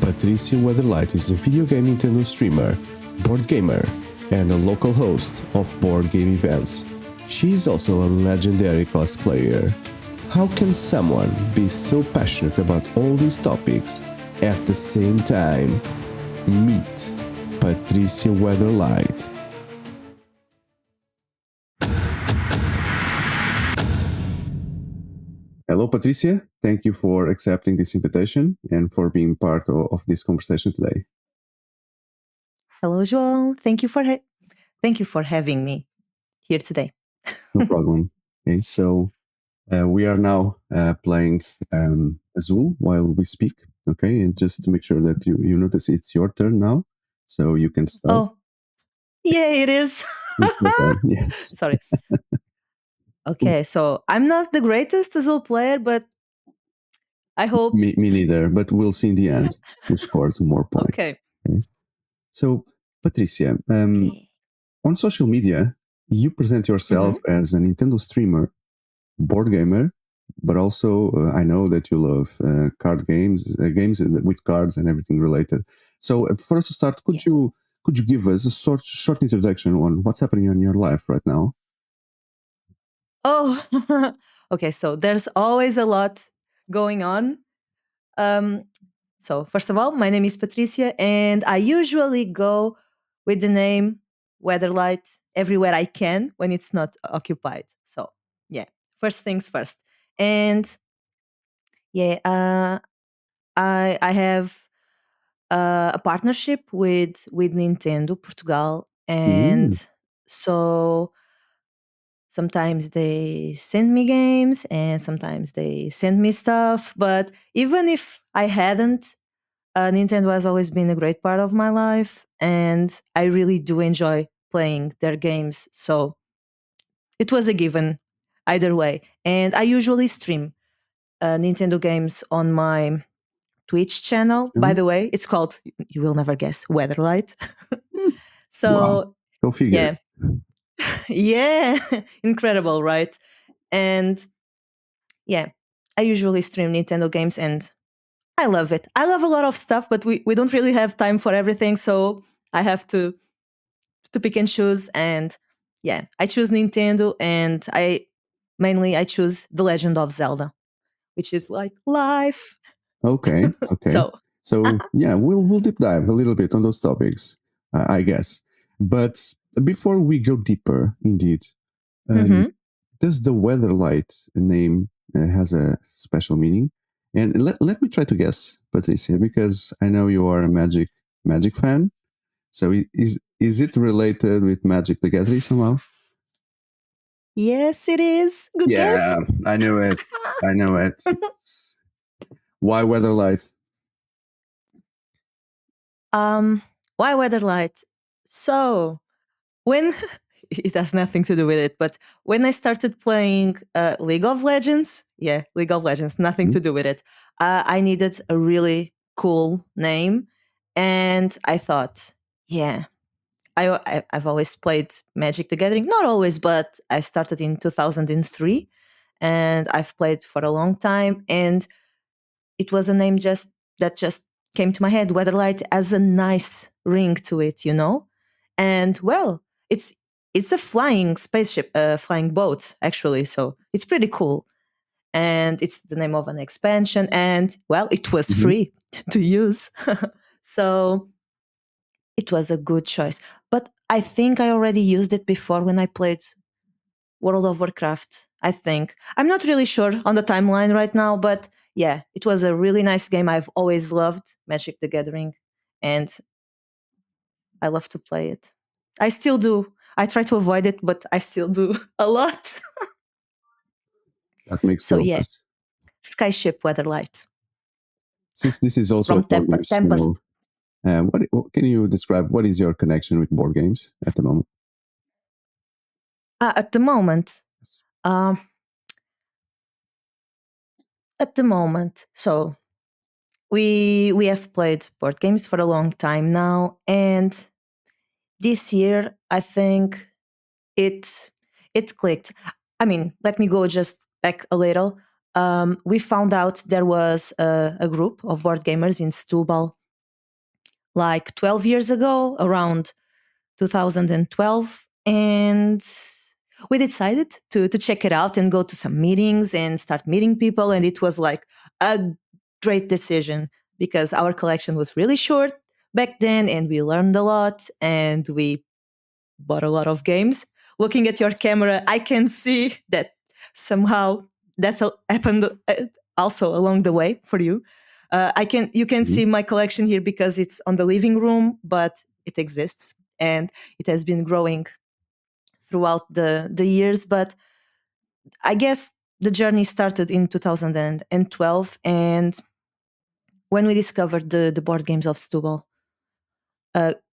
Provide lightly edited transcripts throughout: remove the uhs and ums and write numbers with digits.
Patricia Weatherlight is a video game Nintendo streamer, board gamer, and a local host of board game events. She is also a legendary cosplayer. How can someone be so passionate about all these topics at the same time? Meet Patricia Weatherlight. Hello, Patricia. Thank you for accepting this invitation and for being part of this conversation today. Hello, Joel. Thank you for having me here today. No problem. Okay, so we are now playing Azul while we speak. Okay, and just to make sure that you notice it's your turn now, so you can start. Oh, yeah, it is. It's your turn. Yes. Sorry. Okay, so I'm not the greatest Azul player, but I hope. Me neither, but we'll see in the end who scores more points. Okay. So, Patricia, on social media, you present yourself as a Nintendo streamer, board gamer, but also I know that you love card games, games with cards and everything related. So, for us to start, could you give us a short introduction on what's happening in your life right now? Oh, okay. So there's always a lot going on. So first of all, my name is Patricia, and I usually go with the name Weatherlight everywhere I can when it's not occupied. So yeah, first things first. And yeah, I have a partnership with Nintendo Portugal, and so sometimes they send me games and sometimes they send me stuff. But even if I hadn't, Nintendo has always been a great part of my life, and I really do enjoy playing their games. So it was a given either way. And I usually stream Nintendo games on my Twitch channel. By the way, it's called, you will never guess, Weatherlight. So, wow. Go figure. Yeah. Yeah, incredible, right? And yeah, I usually stream Nintendo games and I love it. I love a lot of stuff, but we don't really have time for everything, so I have to pick and choose. And yeah, I choose Nintendo, and I choose The Legend of Zelda, which is like life. Okay. So yeah, we'll deep dive a little bit on those topics, I guess. But before we go deeper, indeed, does the Weatherlight name has a special meaning? And let me try to guess, Patricia, because I know you are a magic fan. So is it related with Magic the Gathering somehow? Yes, it is. Good guess. I knew it. I know it. Why Weatherlight? Why Weatherlight? So when it has nothing to do with it, but when I started playing League of Legends, nothing to do with it. I needed a really cool name, and I thought, yeah, I've always played Magic the Gathering. Not always, but I started in 2003, and I've played for a long time. And it was a name that just came to my head. Weatherlight has a nice ring to it, you know. And well, it's a flying spaceship, a flying boat, actually. So it's pretty cool. And it's the name of an expansion. And well, it was free to use. So it was a good choice. But I think I already used it before when I played World of Warcraft, I think. I'm not really sure on the timeline right now, but yeah, it was a really nice game. I've always loved Magic the Gathering, and I love to play it. I still do. I try to avoid it, but I still do a lot. That makes So sense. yeah, Skyship Weatherlight. Since this is also From a board game, Tempest. what can you describe? What is your connection with board games at the moment? At the moment, so we have played board games for a long time now, and this year I think it clicked. I mean, let me go just back a little. We found out there was a group of board gamers in Setúbal like 12 years ago, around 2012. And we decided to check it out and go to some meetings and start meeting people. And it was like a great decision because our collection was really short back then and we learned a lot and we bought a lot of games. Looking at your camera, I can see that somehow that happened also along the way for you. You can see my collection here because it's on the living room, but it exists and it has been growing throughout the years. But I guess the journey started in 2012, and when we discovered the board games of Stubble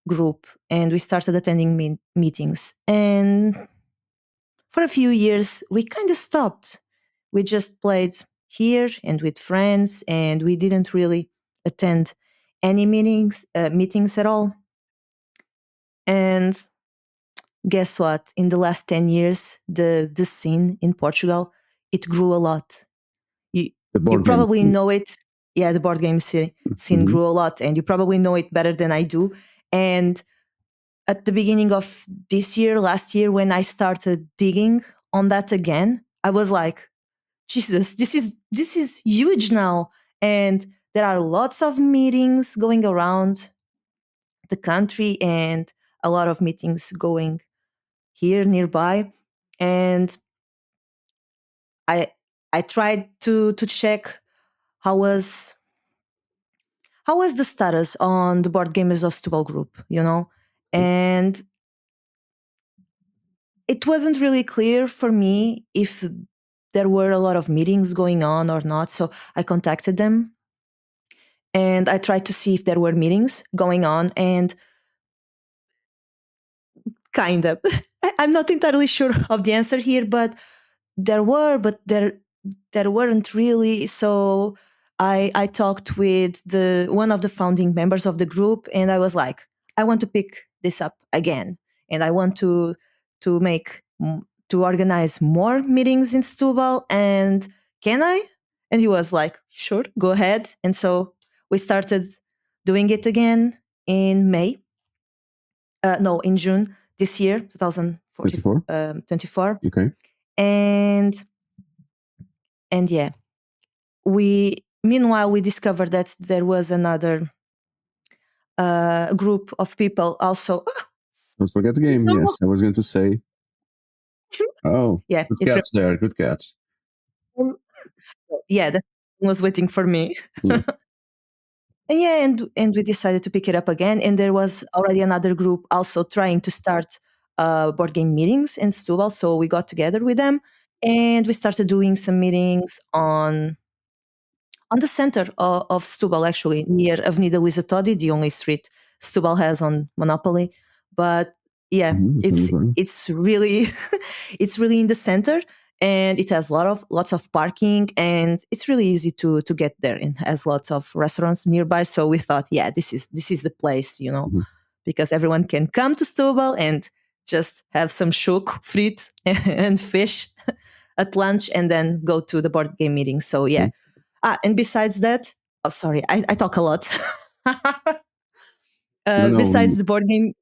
group, and we started attending meetings, and for a few years we kind of stopped. We just played here and with friends, and we didn't really attend any meetings at all. And guess what? In the last 10 years, the scene in Portugal, it grew a lot. You probably know it. Yeah, the board game scene grew a lot, and you probably know it better than I do. And at the beginning of this year, last year, when I started digging on that again, I was like, Jesus, this is huge now. And there are lots of meetings going around the country and a lot of meetings going here nearby. And I I tried to check how was the status on the board gamers of Stubble group, and it wasn't really clear for me if there were a lot of meetings going on or not. So I contacted them and I tried to see if there were meetings going on, and kind of. I'm not entirely sure of the answer here, but there were, but there weren't really. So I talked with the one of the founding members of the group, and I was like, I want to pick this up again, and I want to make to organize more meetings in Stubal, and can I? And he was like, sure, go ahead. And so we started doing it again in May. No, in June this year, 2024. Okay. And yeah, meanwhile we discovered that there was another group of people also. Don't forget the game. Yes, I was going to say. Oh, yeah, good catch there. Good catch. Yeah, that was waiting for me. Yeah. And yeah, and we decided to pick it up again. And there was already another group also trying to start board game meetings in Stubal. So we got together with them and we started doing some meetings on the center of Stubal, actually, near Avenida Luisa Todi, the only street Stubal has on Monopoly. But yeah, it's really it's really in the center, and it has lots of parking, and it's really easy to get there, and has lots of restaurants nearby. So we thought, yeah, this is the place, because everyone can come to Stubal and just have some chook, frites, and fish at lunch, and then go to the board game meeting. So yeah. And besides that, oh, sorry, I talk a lot. Besides the board game,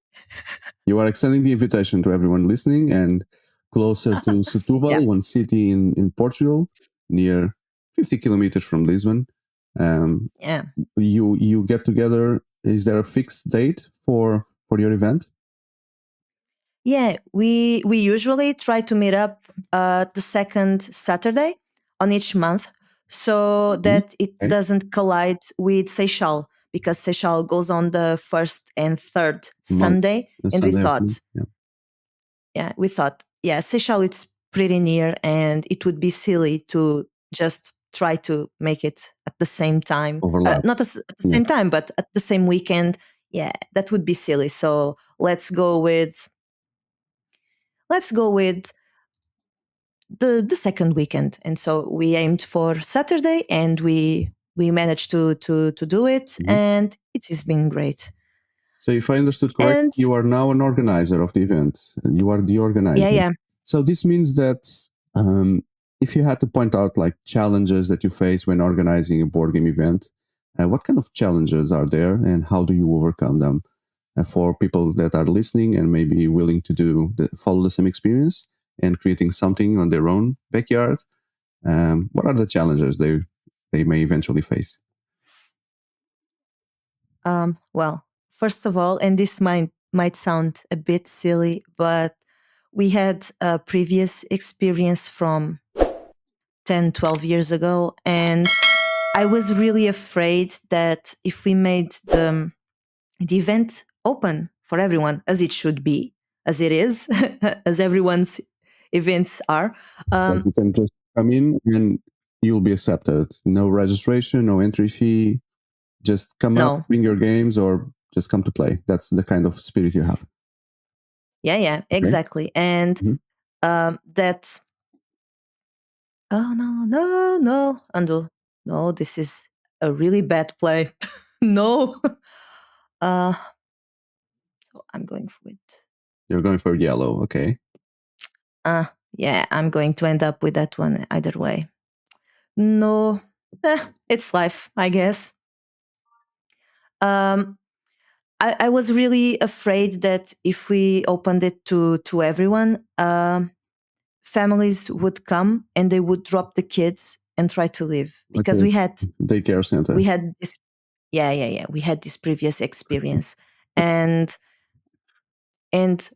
you are extending the invitation to everyone listening, and closer to Setúbal, one city in Portugal, near 50 kilometers from Lisbon. You get together. Is there a fixed date for your event? Yeah, we usually try to meet up the second Saturday on each month, so that it doesn't collide with Seychelles, because Seychelles goes on the first and third Sunday, and we thought, Seychelles it's pretty near, and it would be silly to just try to make it at the same time, not at the same time, but at the same weekend. Yeah, that would be silly. So let's go with the second weekend. And so we aimed for Saturday, and we managed to do it, and it has been great. So if I understood correctly, you are now an organizer of the event. You are the organizer. Yeah. So this means that if you had to point out like challenges that you face when organizing a board game event, what kind of challenges are there, and how do you overcome them? For people that are listening and maybe willing to follow the same experience and creating something on their own backyard, what are the challenges they may eventually face? Well, first of all, and this might sound a bit silly, but we had a previous experience from 10, 12 years ago, and I was really afraid that if we made the event open for everyone, as it should be, as it is, as everyone's events are. Like you can just come in and you'll be accepted. No registration, no entry fee. Just come up, bring your games, or just come to play. That's the kind of spirit you have. Yeah, exactly. And that. Oh no, Andu. No, this is a really bad play. No. So I'm going for it. You're going for yellow, okay. Yeah, I'm going to end up with that one either way. No, it's life, I guess. I was really afraid that if we opened it to everyone, families would come and they would drop the kids and try to leave because we had daycare center. We had this, yeah. We had this previous experience, and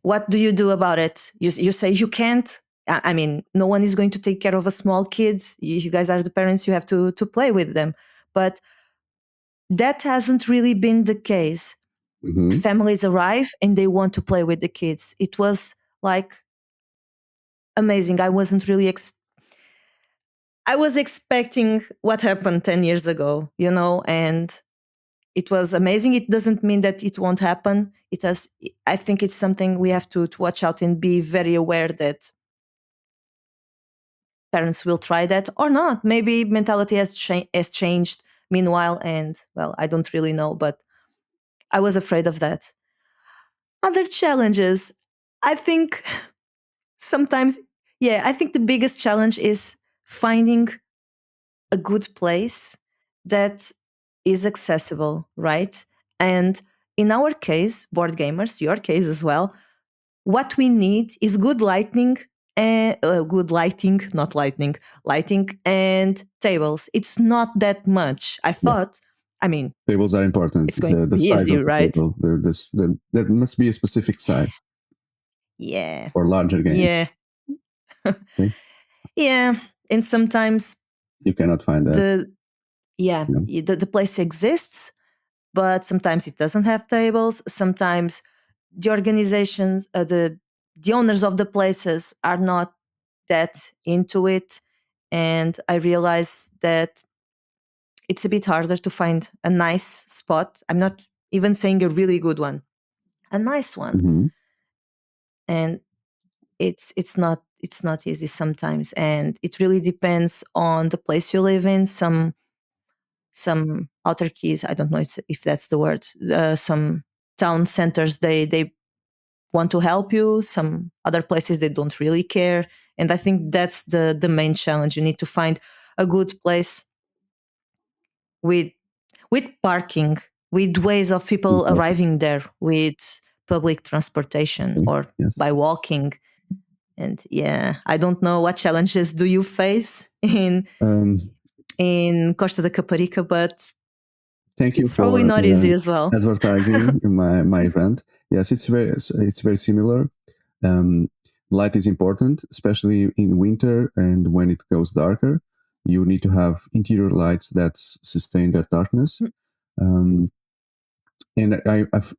what do you do about it? You say you can't. I mean, no one is going to take care of a small kid. You guys are the parents. You have to play with them, but that hasn't really been the case. Families arrive and they want to play with the kids. It was like amazing. I wasn't really I was expecting what happened 10 years ago, and it was amazing. It doesn't mean that it won't happen. I think it's something we have to watch out and be very aware that parents will try that or not. Maybe mentality has changed meanwhile, and well, I don't really know, but I was afraid of that. Other challenges, I think sometimes, I think the biggest challenge is finding a good place that is accessible, right? And in our case, Boardgamers, your case as well, what we need is good lighting and not lightning, lighting and tables. It's not that much. I thought, I mean, tables are important. It's going the to be size easy, of the right? table. There must be a specific size. Yeah. For larger games. Yeah. Okay. Yeah. And sometimes you cannot find that. The place exists, but sometimes it doesn't have tables. Sometimes the organizations, the owners of the places are not that into it. And I realize that it's a bit harder to find a nice spot. I'm not even saying a really good one, a nice one. And it's not easy sometimes, and it really depends on the place you live in. Some autarkies, I don't know if that's the word, some town centers, they want to help you. Some other places, they don't really care. And I think that's the main challenge. You need to find a good place with parking, with ways of people arriving there, with public transportation or by walking. And I don't know what challenges do you face in Costa da Caparica, but thank you it's probably not easy as well. Advertising my event. Yes, it's very similar. Light is important, especially in winter and when it goes darker. You need to have interior lights that sustain that darkness. And I've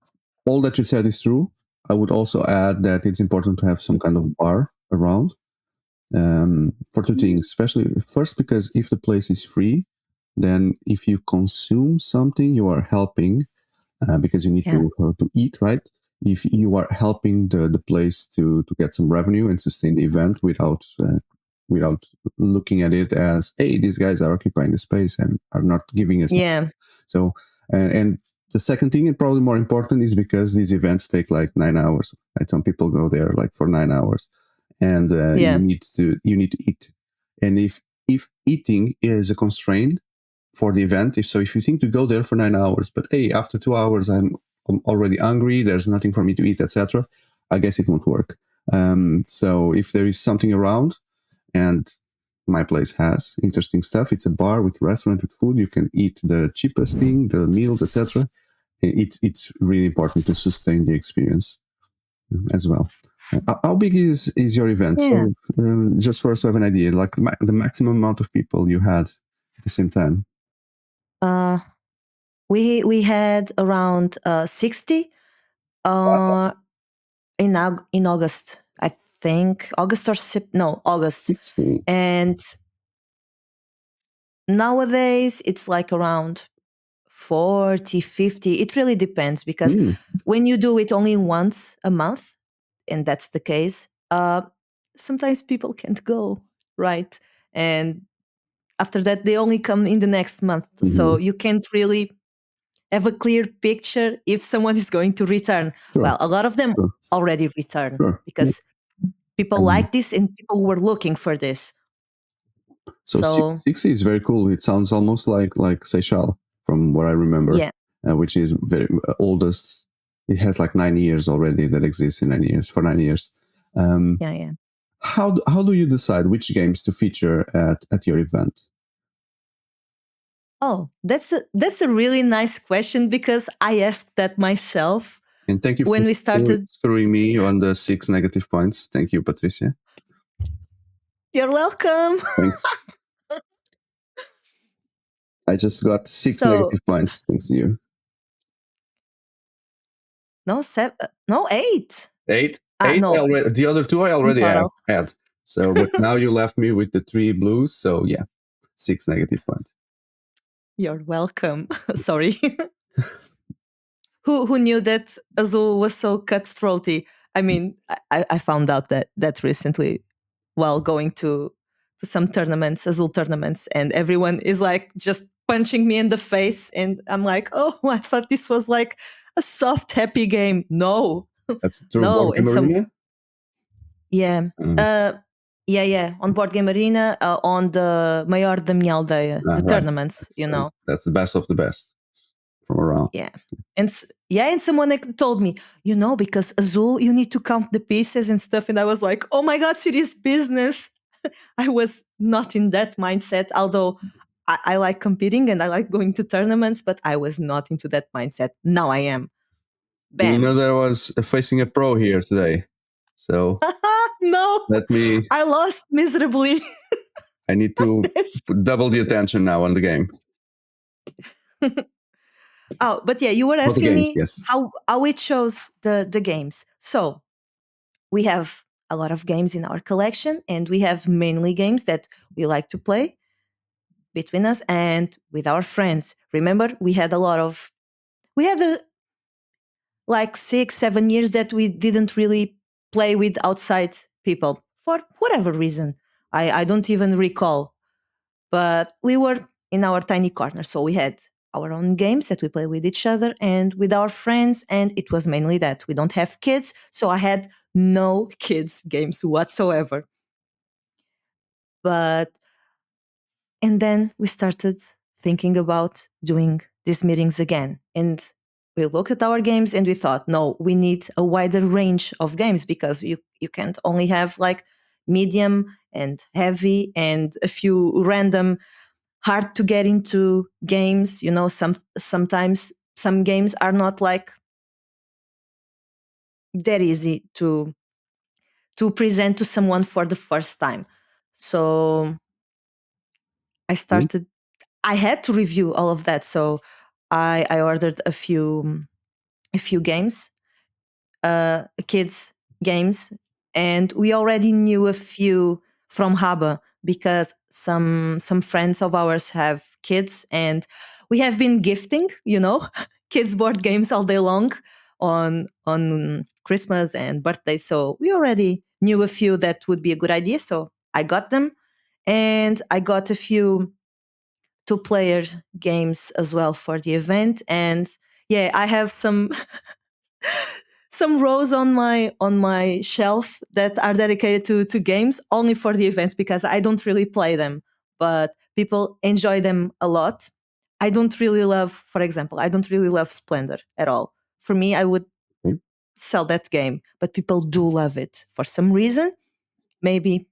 all that you said is true. I would also add that it's important to have some kind of bar around for two things. Especially first, because if the place is free, then if you consume something, you are helping because you need to eat, right? If you are helping the place to get some revenue and sustain the event without looking at it as, hey, these guys are occupying the space and are not giving us. So and the second thing, and probably more important, is because these events take like 9 hours. Right? Some people go there like for 9 hours, and you need to eat. And if eating is a constraint, for the event. If you think to go there for 9 hours, but hey, after 2 hours I'm already hungry, there's nothing for me to eat, etc., I guess it won't work. So if there is something around, and my place has interesting stuff, it's a bar with restaurant with food, you can eat the cheapest thing, the meals, etc., it's really important to sustain the experience as well. How big is your event? Yeah. So just for us to have an idea, like the maximum amount of people you had at the same time. We had around 60 in August, I think. August or August. 60. And nowadays it's like around 40, 50. It really depends, because when you do it only once a month, and that's the case, sometimes people can't go, right? And after that, they only come in the next month. So you can't really have a clear picture if someone is going to return. Sure. Well, a lot of them already return because people like this and people were looking for this. So 60 is very cool. It sounds almost like Seychelles from what I remember, which is very oldest. It has like 9 years already that exists in 9 years, for 9 years. Yeah. How do you decide which games to feature at your event? Oh, that's a really nice question, because I asked that myself. And thank you when for we started throwing me on the 6 negative points. Thank you, Patricia. You're welcome. Thanks. I just got 6 negative points thanks to you. No, 8. 8? 8 no. already. The other 2 I already had. So, but now you left me with the 3 blues. So yeah, 6 negative points. You're welcome. Sorry. Who knew that Azul was so cutthroaty? I mean, I found out that recently while going to some tournaments, Azul tournaments, and everyone is like just punching me in the face, and I'm like, oh, I thought this was like a soft, happy game. No, that's true. No, Boardgamer Arena? Yeah. Yeah. On Boardgamer Arena, on the Maior da Minha Aldeia, the tournaments, That's the best of the best from around. Yeah. And someone told me, because Azul, you need to count the pieces and stuff. And I was like, oh my God, serious business. I was not in that mindset, although I like competing and I like going to tournaments, but I was not into that mindset. Now I am. Bam. You know that I was facing a pro here today. So no, I lost miserably. I need to double the attention now on the game. Oh, but yeah, you were asking me how we chose the games. So we have a lot of games in our collection, and we have mainly games that we like to play between us and with our friends. Remember, we had like 6-7 years that we didn't really play with outside people for whatever reason. I don't even recall, but we were in our tiny corner, so we had our own games that we play with each other and with our friends, and it was mainly that. We don't have kids, so I had no kids games whatsoever. And then we started thinking about doing these meetings again, and we looked at our games and we thought, no, we need a wider range of games, because you can't only have like medium and heavy and a few random hard to get into games. Sometimes some games are not like that easy to present to someone for the first time. So I had to review all of that. So I ordered a few games, kids games, and we already knew a few from Haba, because some friends of ours have kids, and we have been gifting, kids board games all day long on Christmas and birthday. So we already knew a few that would be a good idea. So I got them, and I got a few 2-player games as well for the event. And yeah, I have some some rows on my shelf that are dedicated to games only for the events, because I don't really play them, but people enjoy them a lot. I don't really love, for example, I don't really love Splendor at all. For me, I would sell that game, but people do love it for some reason. Maybe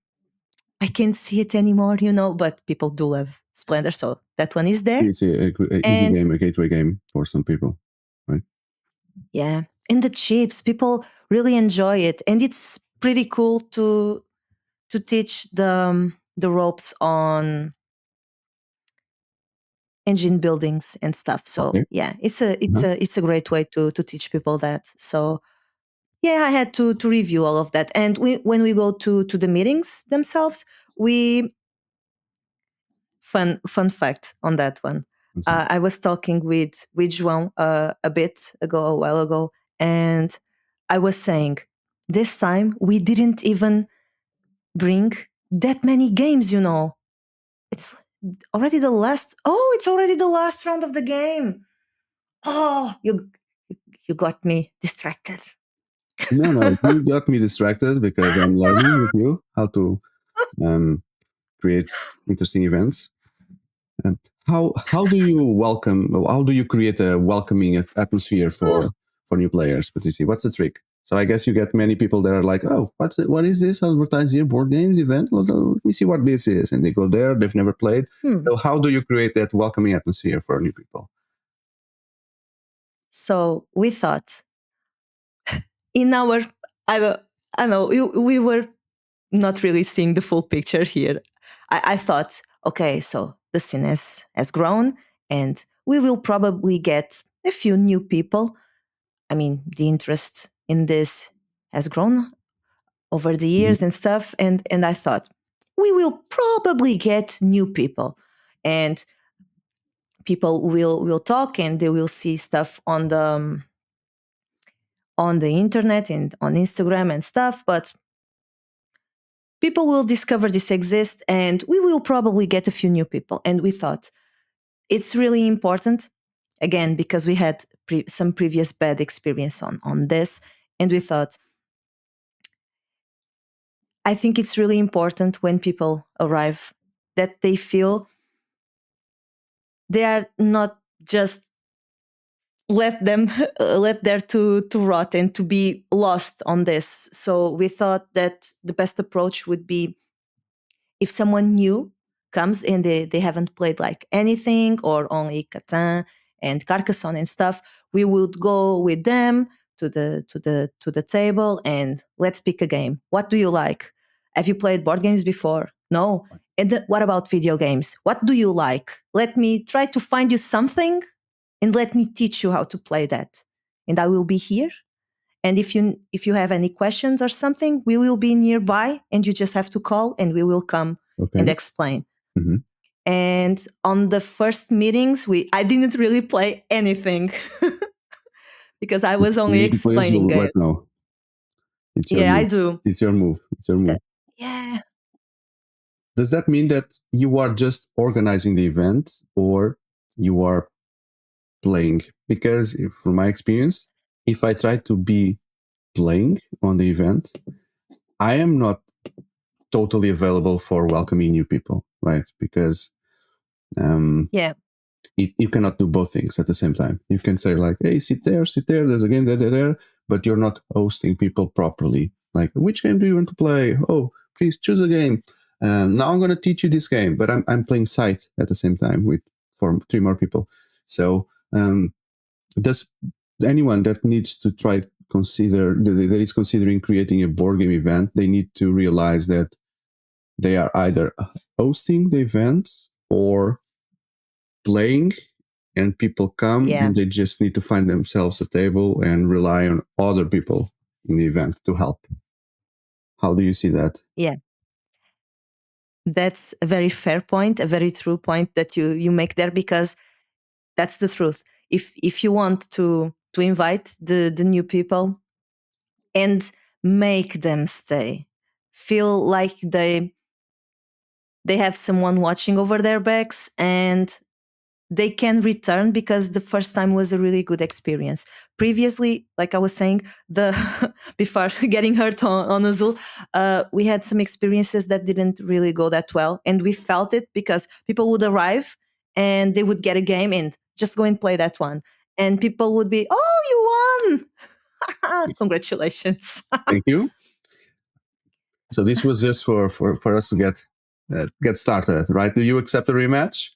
I can't see it anymore, but people do love Splendor, so that one is there. It's a easy game, a gateway game for some people, right? Yeah, and the chips, people really enjoy it, and it's pretty cool to teach the ropes on engine buildings and stuff. So yeah, it's a great way to teach people that. So yeah, I had to review all of that, and when we go to the meetings themselves, we fun fact on that one. I was talking with João a while ago, and I was saying this time we didn't even bring that many games. It's already the last. Oh, it's already the last round of the game. Oh, you got me distracted. No, you got me distracted because I'm learning with you how to create interesting events. And how do you welcome? How do you create a welcoming atmosphere for new players, Patricia? What's the trick? So I guess you get many people that are like, oh, what is this? Advertise here, board games event? Let me see what this is. And they go there, they've never played. So how do you create that welcoming atmosphere for new people? So we thought in our, I don't know, we were not really seeing the full picture here. I thought, okay, so the scene has grown and we will probably get a few new people. I mean, the interest in this has grown over the years and stuff. And I thought, we will probably get new people. And people will talk and they will see stuff on the internet and on Instagram and stuff, but people will discover this exists and we will probably get a few new people. And we thought it's really important, again, because we had some previous bad experience on this. And we thought, I think it's really important when people arrive that they feel they are not just let there to rot and to be lost on this. So we thought that the best approach would be if someone new comes and they haven't played like anything or only Catan and Carcassonne and stuff, we would go with them to the table and let's pick a game. What do you like? Have you played board games before? No. And what about video games? What do you like? Let me try to find you something and let me teach you how to play that. And I will be here. And if you have any questions or something, we will be nearby and you just have to call and we will come and explain. Mm-hmm. And on the first meetings, I didn't really play anything because I was only explaining it. Right now. I do. It's your move. It's your move. Yeah. Does that mean that you are just organizing the event or you are playing? Because from my experience, if I try to be playing on the event, I am not totally available for welcoming new people, right? Because you cannot do both things at the same time. You can say like, hey, sit there, there's a game there, but you're not hosting people properly. Like, which game do you want to play? Oh, please choose a game. Now I'm going to teach you this game, but I'm playing Sight at the same time with 3 more people. So does anyone that needs to that is considering creating a board game event, they need to realize that they are either hosting the event or playing, and people come and they just need to find themselves a table and rely on other people in the event to help. How do you see that? Yeah. That's a very fair point, a very true point that you make there, because that's the truth. If you want to invite the new people and make them stay, feel like they have someone watching over their backs and they can return, because the first time was a really good experience. Previously, like I was saying, before getting hurt on Azul, we had some experiences that didn't really go that well, and we felt it because people would arrive and they would get a game and just go and play that one. And people would be, "Oh, you won! Congratulations!" Thank you. So this was just for us to get started, right? Do you accept a rematch?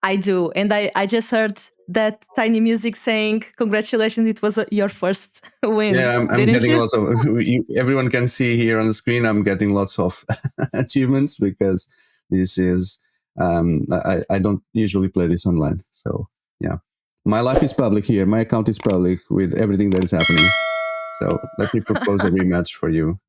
I do. And I just heard that tiny music saying, "Congratulations, it was your first win." Yeah, I'm Didn't getting a you? lot of, everyone can see here on the screen, I'm getting lots of achievements because this is, I don't usually play this online. So yeah, my life is public here. My account is public with everything that is happening. So let me propose a rematch for you.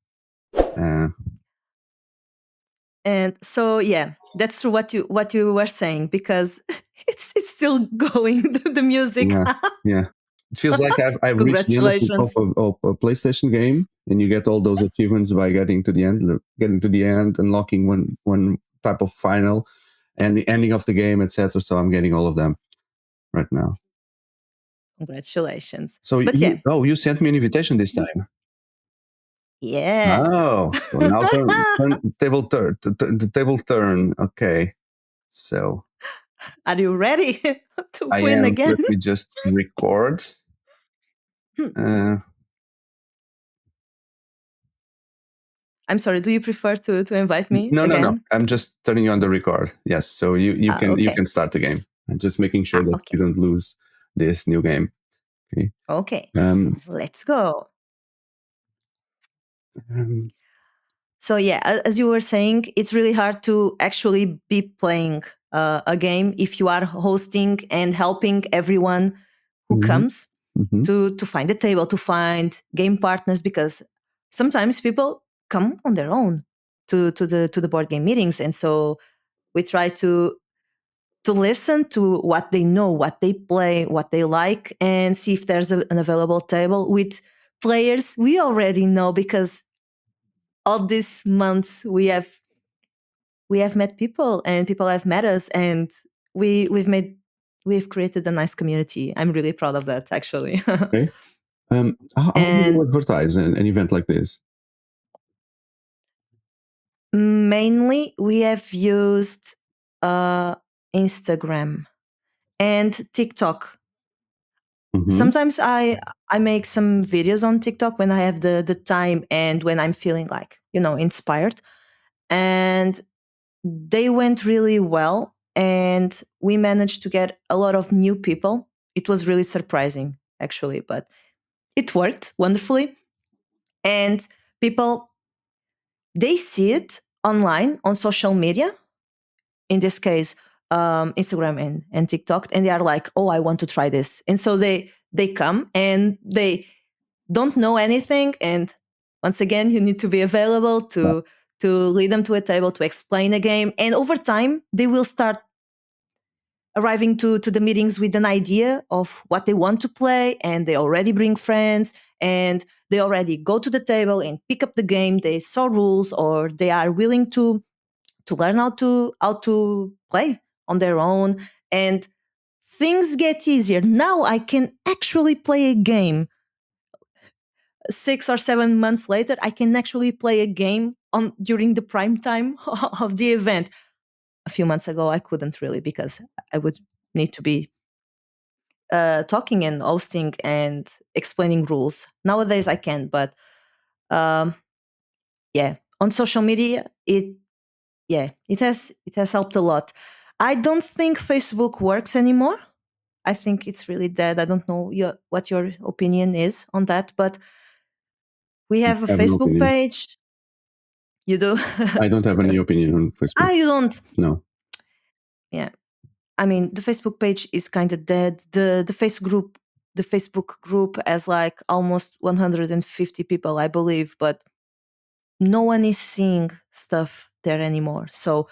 And so yeah, that's true what you were saying, because it's still going, the music. Yeah, yeah. It feels like I've reached the end Congratulations. of a PlayStation game, and you get all those achievements by getting to the end, unlocking one type of final, and the ending of the game, etc. So I'm getting all of them right now. Congratulations. So But yeah, you sent me an invitation this time. yeah. Oh, so now the table turn. Okay, so Are you ready to I win am. again? Let me just record. Uh, I'm sorry, do you prefer to invite me No. again? I'm just turning on the record. Yes, so you Okay. can start the game. I'm just making sure that Okay. you don't lose this new game. Okay. Okay. Um, Let's go. um, So yeah, as you were saying, it's really hard to actually be playing a game if you are hosting and helping everyone who mhm, comes mhm, to find a table, to find game partners, because sometimes people come on their own to the board game meetings, and so we try to listen to what they know, what they play, what they like, and see if there's an available table with players we already know, because all these months we have met people and people have met us, and we've created a nice community. I'm really proud of that, actually. okay. How do you And advertise an event like this? mainly we have used uh, Instagram and TikTok. Mm-hmm. Sometimes I make some videos on TikTok when I have the time and when I'm feeling like, inspired. And they went really well, and we managed to get a lot of new people. It was really surprising, actually, but it worked wonderfully. And people, they see it online on social media, in this case, Instagram and TikTok, and they are like, "Oh, I want to try this." And so they come and they don't know anything, and once again, you need to be available to lead them to a table, to explain a game, and over time they will start arriving to the meetings with an idea of what they want to play, and they already bring friends, and they already go to the table and pick up the game. They saw rules, or they are willing to learn how to play on their own, and things get easier. Now I can actually play a game 6 or 7 months later. I can actually play a game on during the prime time of the event. A few months ago I couldn't really, because I would need to be talking and hosting and explaining rules. Nowadays I can, but um, yeah, on social media it has helped a lot. I don't think Facebook works anymore. I think it's really dead. I don't know what your opinion is on that, but we have a I have no Facebook opinion. page. You do? I don't have any opinion on Facebook. You don't? No. Yeah. I mean, the Facebook page is kind of dead. The Facebook group has like almost 150 people, I believe, but no one is seeing stuff there anymore. So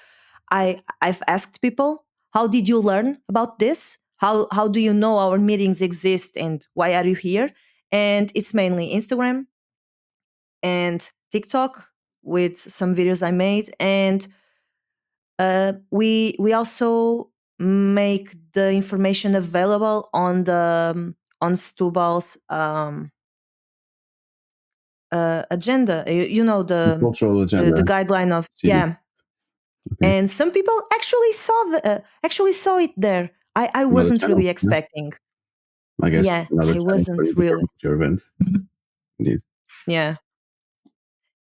I've asked people, how did you learn about this? How do you know our meetings exist, and why are you here? And it's mainly Instagram and TikTok with some videos I made, and we also make the information available on the on Stubal's agenda. You know, The cultural the agenda. guideline of, CD. yeah. Okay. And some people actually saw it there. I Another wasn't channel. really Yeah. expecting. I guess Yeah, another I channel for wasn't you to really. promote your event. Indeed. Yeah,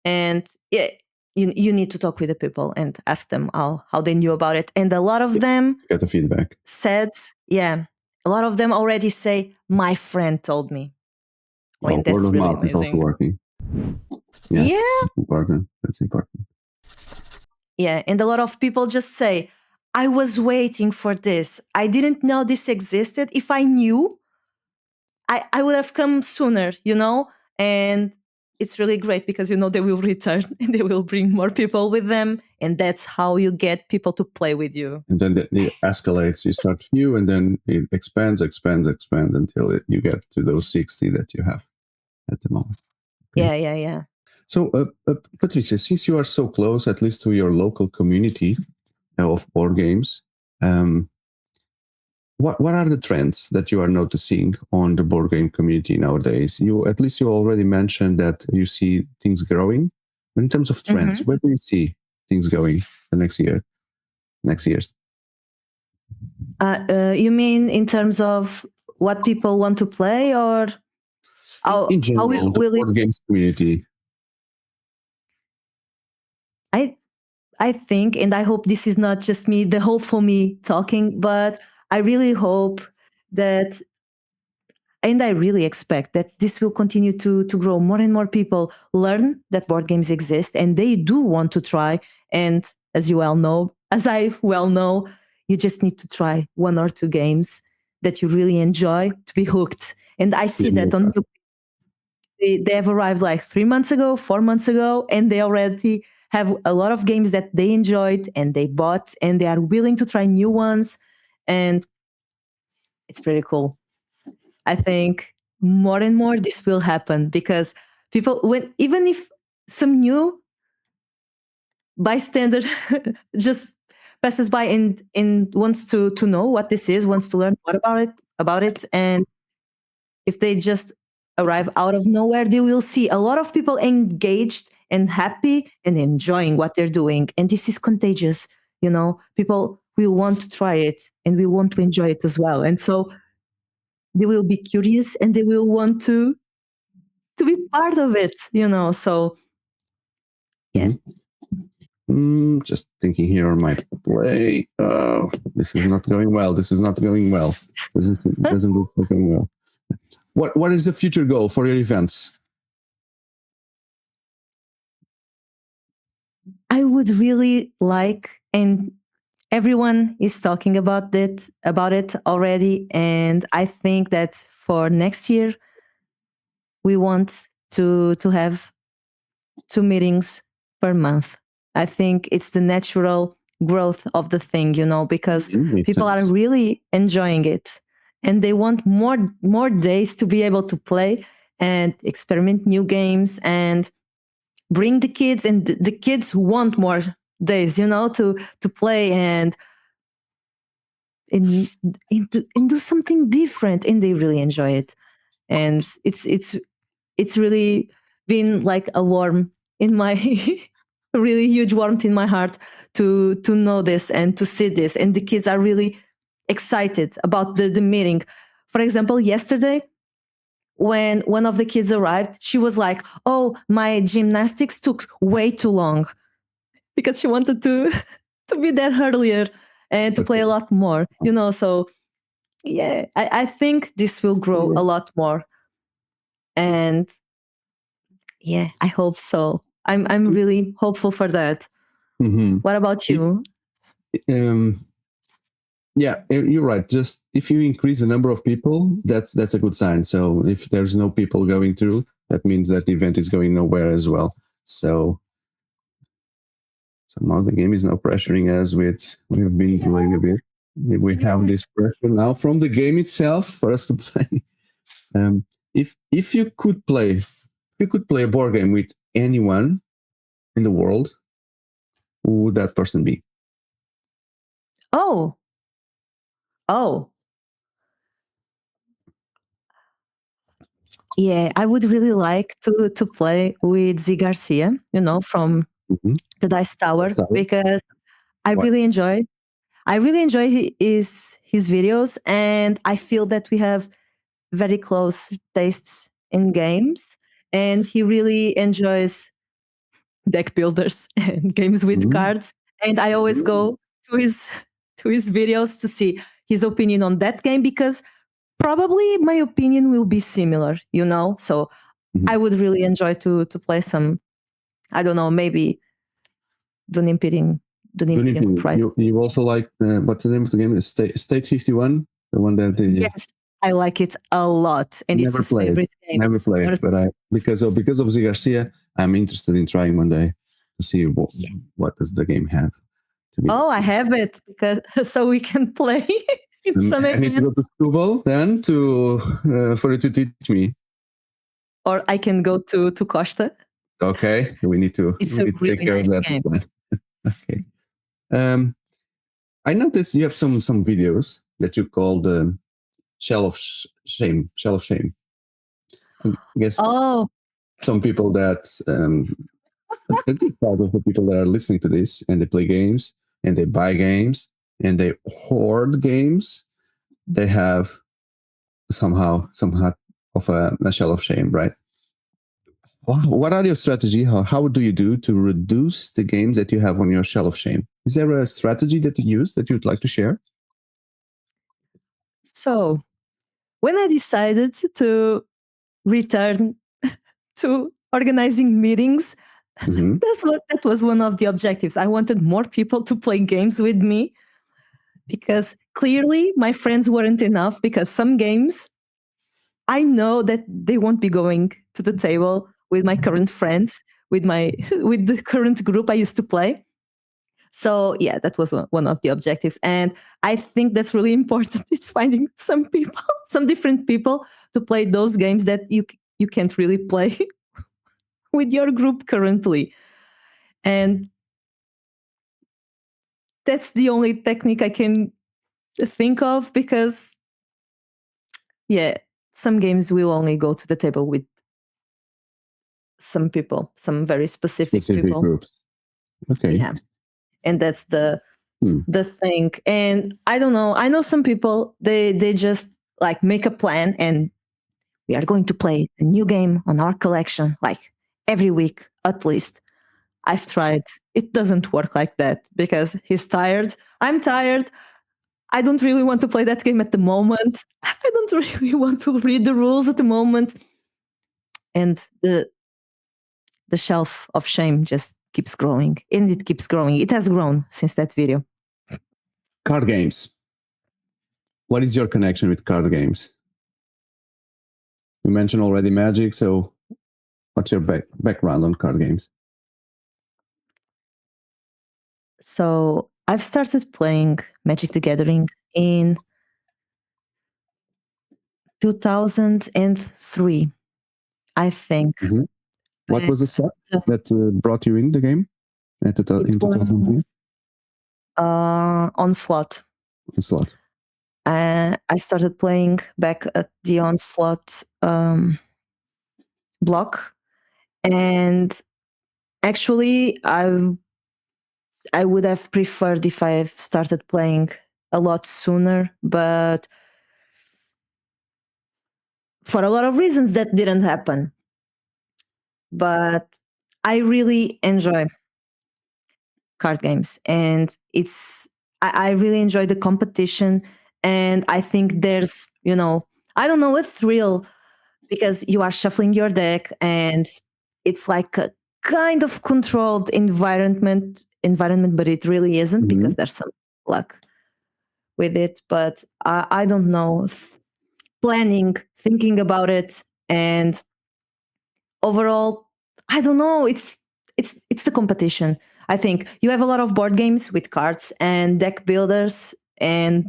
and yeah, you need to talk with the people and ask them how they knew about it. And a lot of Yes. them To get the feedback. said, yeah, a lot of them already say, my friend told me. I Oh, mean, word that's of really mouth is also amazing. working. Yeah, Yeah, important. That's important. yeah. And a lot of people just say, I was waiting for this. I didn't know this existed. If I knew, I would have come sooner, And it's really great because, they will return and they will bring more people with them. And that's how you get people to play with you. And then it escalates. You start few, and then it expands until you get to those 60 that you have at the moment. Okay. Yeah. So, Patricia, since you are so close, at least to your local community of board games, um, what are the trends that you are noticing on the board game community nowadays? You already mentioned that you see things growing. But in terms of trends, where do you see things going the next years? You mean in terms of what people want to play, or In how general, the will it? board games community. I I think, and I hope this is not just me, the hopeful me talking, but I really hope that, and I really expect that this will continue to grow. More and more people learn that board games exist and they do want to try. And as I well know, you just need to try one or two games that you really enjoy to be hooked. And I see that on they have arrived like 3 months ago, 4 months ago, and they already have a lot of games that they enjoyed and they bought, and they are willing to try new ones. And it's pretty cool. I think more and more this will happen because people, even if some new bystander just passes by and wants to know what this is, wants to learn more about it, and if they just arrive out of nowhere, they will see a lot of people engaged and happy and enjoying what they're doing. And this is contagious. People will want to try it and we want to enjoy it as well. And so they will be curious and they will want to be part of it. So yeah. Just thinking here on my play. This is not going well. Doesn't look like going well. What is the future goal for your events? I would really like, and everyone is talking about it already, and I think that for next year we want to have 2 meetings per month. I think it's the natural growth of the thing, because people are really enjoying it and they want more days to be able to play and experiment new games and bring the kids, and the kids want more days, to play and do something different, and they really enjoy it. And it's really been like a warm in my a really huge warmth in my heart to know this and to see this, and the kids are really excited about the meeting. For example, yesterday when one of the kids arrived, she was like, oh, my gymnastics took way too long, because she wanted to to be there earlier and to play a lot more, so yeah, I think this will grow a lot more. And yeah, I hope so. I'm really hopeful for that. What about you? Yeah, you're right. Just if you increase the number of people, that's a good sign. So if there's no people going through, that means that the event is going nowhere as well. So somehow the game is now pressuring us with we've been doing a bit. We have this pressure now from the game itself for us to play. If you could play a board game with anyone in the world, who would that person be? Oh, oh, yeah. I would really like to play with Z Garcia, from the Dice Tower, because I really enjoy. I really enjoy his videos, and I feel that we have very close tastes in games, and he really enjoys deck builders and games with cards. And I always go to his videos to see his opinion on that game, because probably my opinion will be similar, you know. So I would really enjoy to play some, I don't know, maybe Dunimpirin, right? You also like what's the name of the game? State 51, the one that Yes, I like it a lot, and it's his favorite game. Never played, but because of Z Garcia, I'm interested in trying one day to see what does the game have. Oh, I have it, because so we can play. I need to go to school then for you to teach me. Or I can go to Costa. Okay, we need to. It's a really take care nice of that game. Okay. I noticed you have some videos that you call the Shell of Shame. Shell of Shame. I guess some people that a good part of the people that are listening to this, and they play games and they buy games and they hoard games, they have somehow of a shell of shame, right? What are your strategy? How do you do to reduce the games that you have on your shell of shame? Is there a strategy that you use that you'd like to share? So, when I decided to return to organizing meetings, that was one of the objectives. I wanted more people to play games with me, because clearly my friends weren't enough, because some games I know that they won't be going to the table with my current friends, with the current group I used to play. So yeah, that was one of the objectives, and I think that's really important. It's finding some people, some different people to play those games that you can't really play with your group currently, and that's the only technique I can think of, because yeah, some games will only go to the table with some people, some very specific people. Groups. Okay. Yeah, and that's the thing. And I don't know. I know some people, they just like make a plan, and we are going to play a new game on our collection like every week at least. I've tried. It doesn't work like that, because he's tired. I'm tired. I don't really want to play that game at the moment. I don't really want to read the rules at the moment. And the shelf of shame just keeps growing, and it keeps growing. It has grown since that video. Card games. What is your connection with card games? You mentioned already Magic, so what's your background on card games? So I've started playing Magic the Gathering in 2003, I think. What was the set that brought you in the game in 2003? Onslaught. Onslaught. I started playing back at the Onslaught block, and actually I would have preferred if I started playing a lot sooner, but for a lot of reasons that didn't happen. But I really enjoy card games, and I really enjoy the competition, and I think there's, I don't know, a thrill, because you are shuffling your deck, and it's like a kind of controlled environment, but it really isn't, because there's some luck with it. But I don't know, planning, thinking about it, and overall, I don't know, it's the competition. I think you have a lot of board games with cards and deck builders, and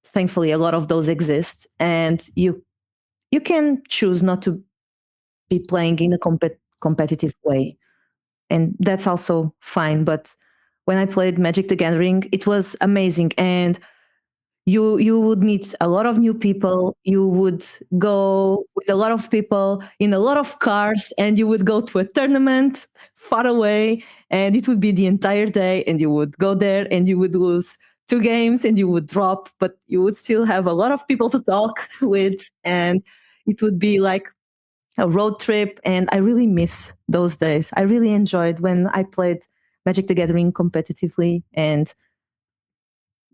thankfully a lot of those exist, and you can choose not to be playing in a competitive way, and that's also fine. But when I played Magic the Gathering, it was amazing, and you would meet a lot of new people. You would go with a lot of people in a lot of cars, and you would go to a tournament far away, and it would be the entire day, and you would go there and you would lose two games and you would drop, but you would still have a lot of people to talk with, and it would be like a road trip. And I really miss those days. I really enjoyed when I played Magic the Gathering competitively, and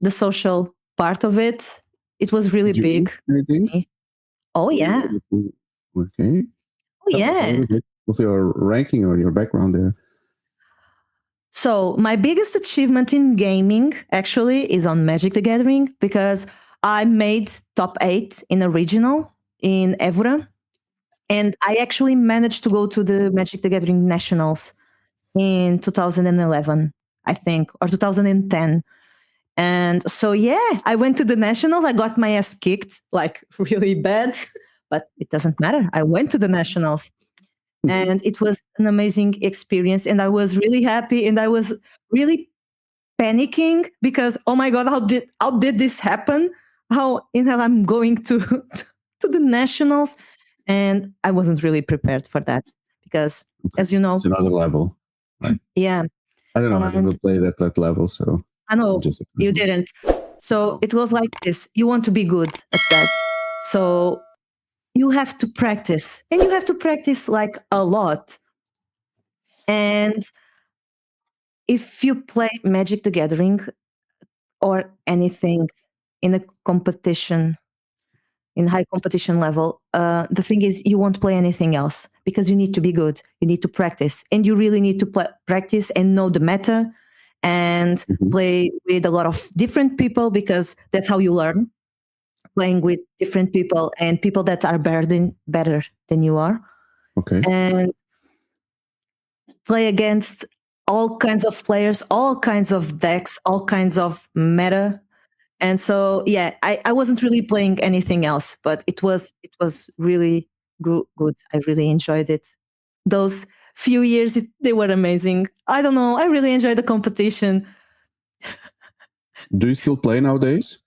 the social part of it. It was really Did you big win anything? for me. Oh yeah. Okay. Oh Tell us a yeah. little bit of your ranking or your background there. So my biggest achievement in gaming actually is on Magic the Gathering, because I made top 8 in a regional in Évora, and I actually managed to go to the Magic the Gathering Nationals in 2011, I think, or 2010. And so, yeah, I went to the Nationals. I got my ass kicked, like really bad, but it doesn't matter. I went to the Nationals, and it was an amazing experience. And I was really happy, and I was really panicking because, oh my God, how did this happen? How in hell I'm going to, to the Nationals? And I wasn't really prepared for that because, as you know, it's another level. Right. Yeah. I don't know. I never And played at that level, so I know just you didn't. So it was like this. You want to be good at that. So you have to practice, and you have to practice like a lot. And if you play Magic the Gathering or anything in a competition, in high competition level, the thing is you won't play anything else because you need to be good. You need to practice, and you really need to practice and know the meta and play with a lot of different people, because that's how you learn, playing with different people and people that are better than you are. Okay. And play against all kinds of players, all kinds of decks, all kinds of meta. And so, yeah, I wasn't really playing anything else, but it was really good. I really enjoyed it. Those few years, they were amazing. I don't know. I really enjoyed the competition. Do you still play nowadays?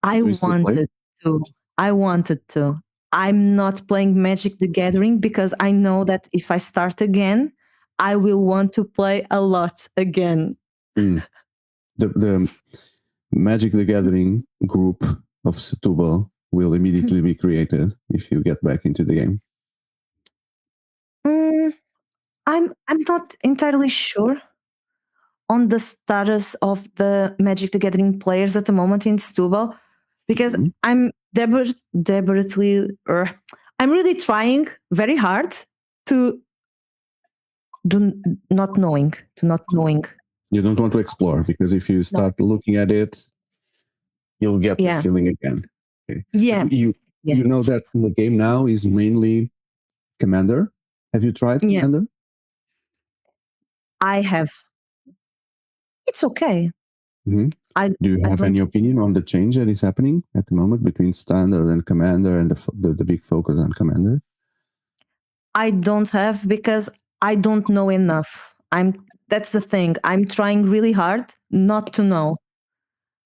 I wanted to. I wanted to. I'm not playing Magic the Gathering because I know that if I start again, I will want to play a lot again. The Magic the Gathering group of Setúbal will immediately be created if you get back into the game. I'm not entirely sure on the status of the Magic the Gathering players at the moment in Setúbal, because I'm deliberately, I'm really trying very hard to not knowing. You don't want to explore, because if you start looking at it, you'll get the feeling again. Okay. Yeah. You know that the game now is mainly Commander. Have you tried Commander? I have. It's okay. Do you have any opinion on the change that is happening at the moment between Standard and Commander, and the big focus on Commander? I don't have, because I don't know enough. That's the thing. I'm trying really hard not to know.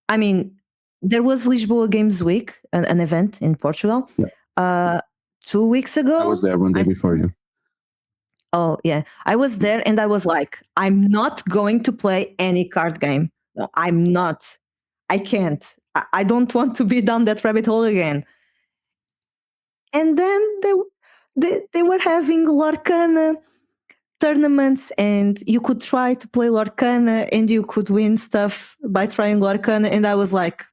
I mean, there was Lisboa Games Week, an event in Portugal. 2 weeks ago. I was there one day before you. Oh, yeah. I was there and I was like, I'm not going to play any card game. No, I'm not. I can't. I don't want to be down that rabbit hole again. And then they were having Lorcana tournaments, and you could try to play Lorcana and you could win stuff by trying Lorcana. And I was like,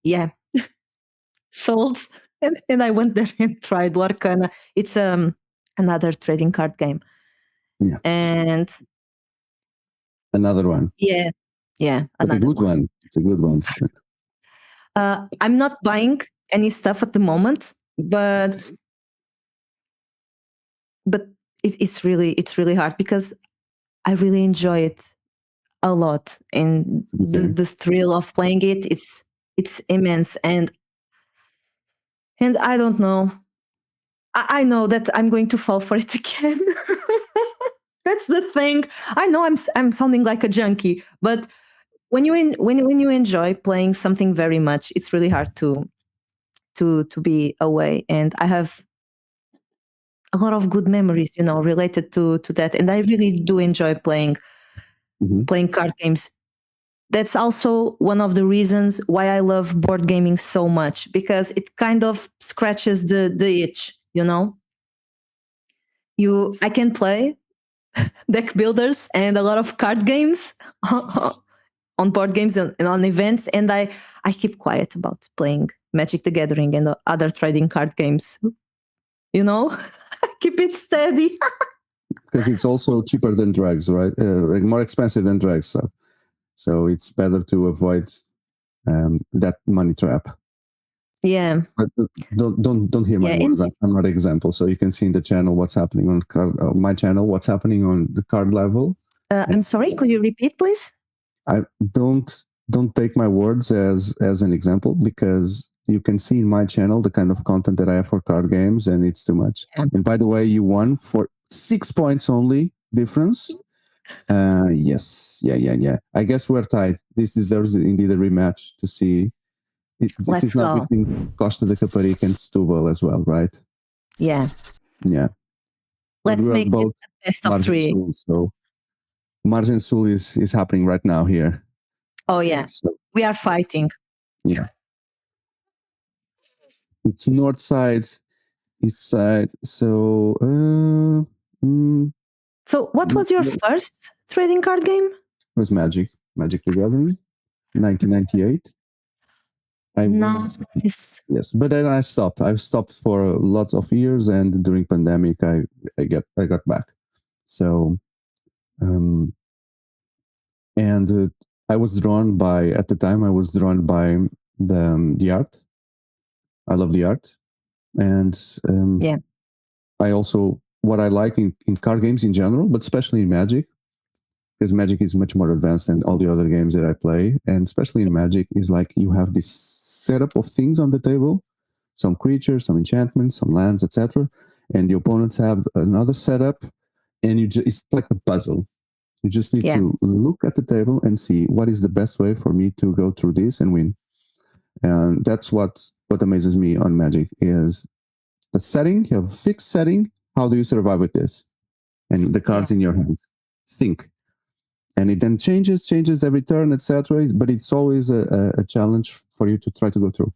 yeah, sold. And I went there and tried Lorcana. It's another trading card game. Yeah. And another one. Yeah. It's a good one. It's a good one. I'm not buying any stuff at the moment, but it's really hard because I really enjoy it a lot, and the thrill of playing it's immense, and I don't know. I know that I'm going to fall for it again. That's the thing. I know I'm sounding like a junkie, but when you enjoy playing something very much, it's really hard to be away. And I have a lot of good memories, related to that. And I really do enjoy playing card games. That's also one of the reasons why I love board gaming so much, because it kind of scratches the itch, I can play deck builders and a lot of card games on board games and on events, and I keep quiet about playing Magic the Gathering and other trading card games. Keep it steady. Because it's also cheaper than drugs, right? Like more expensive than drugs. So it's better to avoid that money trap. Yeah. But don't hear my words. I'm not an example. So you can see in the channel what's happening on my channel, what's happening on the card level. I'm sorry. Could you repeat, please? I don't take my words as an example, because you can see in my channel the kind of content that I have for card games, and it's too much. Yeah. And by the way, you won for 6 points only difference. Yes. Yeah. I guess we're tied. This deserves indeed a rematch to see. This is not between Costa de Caparica and Setúbal as well, right? Yeah. Yeah. Let's make both it the best of 3. Sul, so Margin Sul is happening right now here. Oh, yeah. So, we are fighting. Yeah. It's north side, east side. So, so what was your first trading card game? It was Magic the Gathering, 1998. Nice. Yes, but then I stopped. I've stopped for lots of years, and during pandemic, I got back. So, and I was drawn by, at the time, the art. I love the art, and yeah. I also, what I like in card games in general, but especially in Magic, because Magic is much more advanced than all the other games that I play, and especially in Magic, is like you have this setup of things on the table, some creatures, some enchantments, some lands, etc., and the opponents have another setup, and it's like a puzzle. You just need to look at the table and see what is the best way for me to go through this and win. And that's what amazes me on Magic is the setting. You have a fixed setting. How do you survive with this? And the cards in your hand. Think. And it then changes every turn, etc. But it's always a challenge for you to try to go through.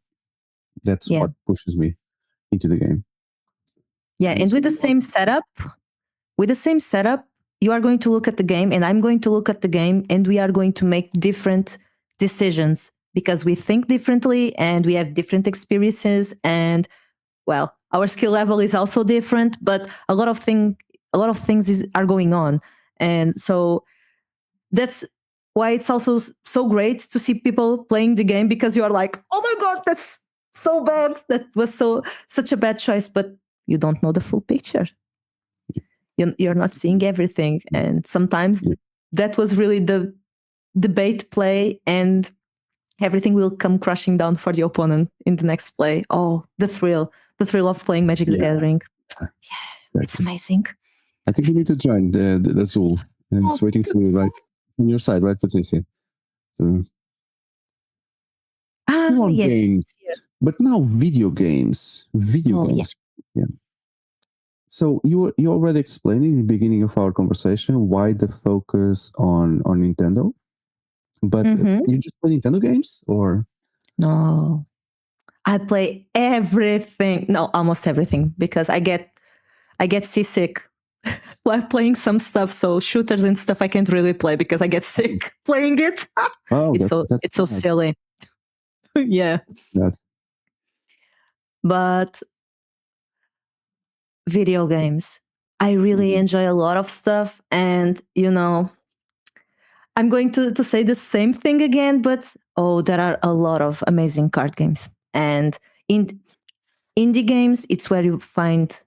That's what pushes me into the game. Yeah, and with the same setup, you are going to look at the game, and I'm going to look at the game, and we are going to make different decisions because we think differently and we have different experiences, and well, our skill level is also different, but a lot of things are going on, and so that's why it's also so great to see people playing the game, because you are like, oh my god, that's so bad, that was such a bad choice, but you don't know the full picture. You're not seeing everything, and sometimes that was really the debate play, and everything will come crashing down for the opponent in the next play. Oh, the thrill of playing Magic the Gathering. Yeah, it's amazing. I think you need to join the Azul, and it's waiting for you, like on your side, right, Patricia? So, still on games, but now video games. Games. Yeah. So you already explained in the beginning of our conversation why the focus on Nintendo, but you just play Nintendo games, or? No, I play everything. No, almost everything, because I get seasick while playing some stuff. So shooters and stuff I can't really play because I get sick playing it. Oh, it's so silly. Yeah. But video games, I really enjoy a lot of stuff, and I'm going to say the same thing again, but there are a lot of amazing card games, and in indie games, it's where you find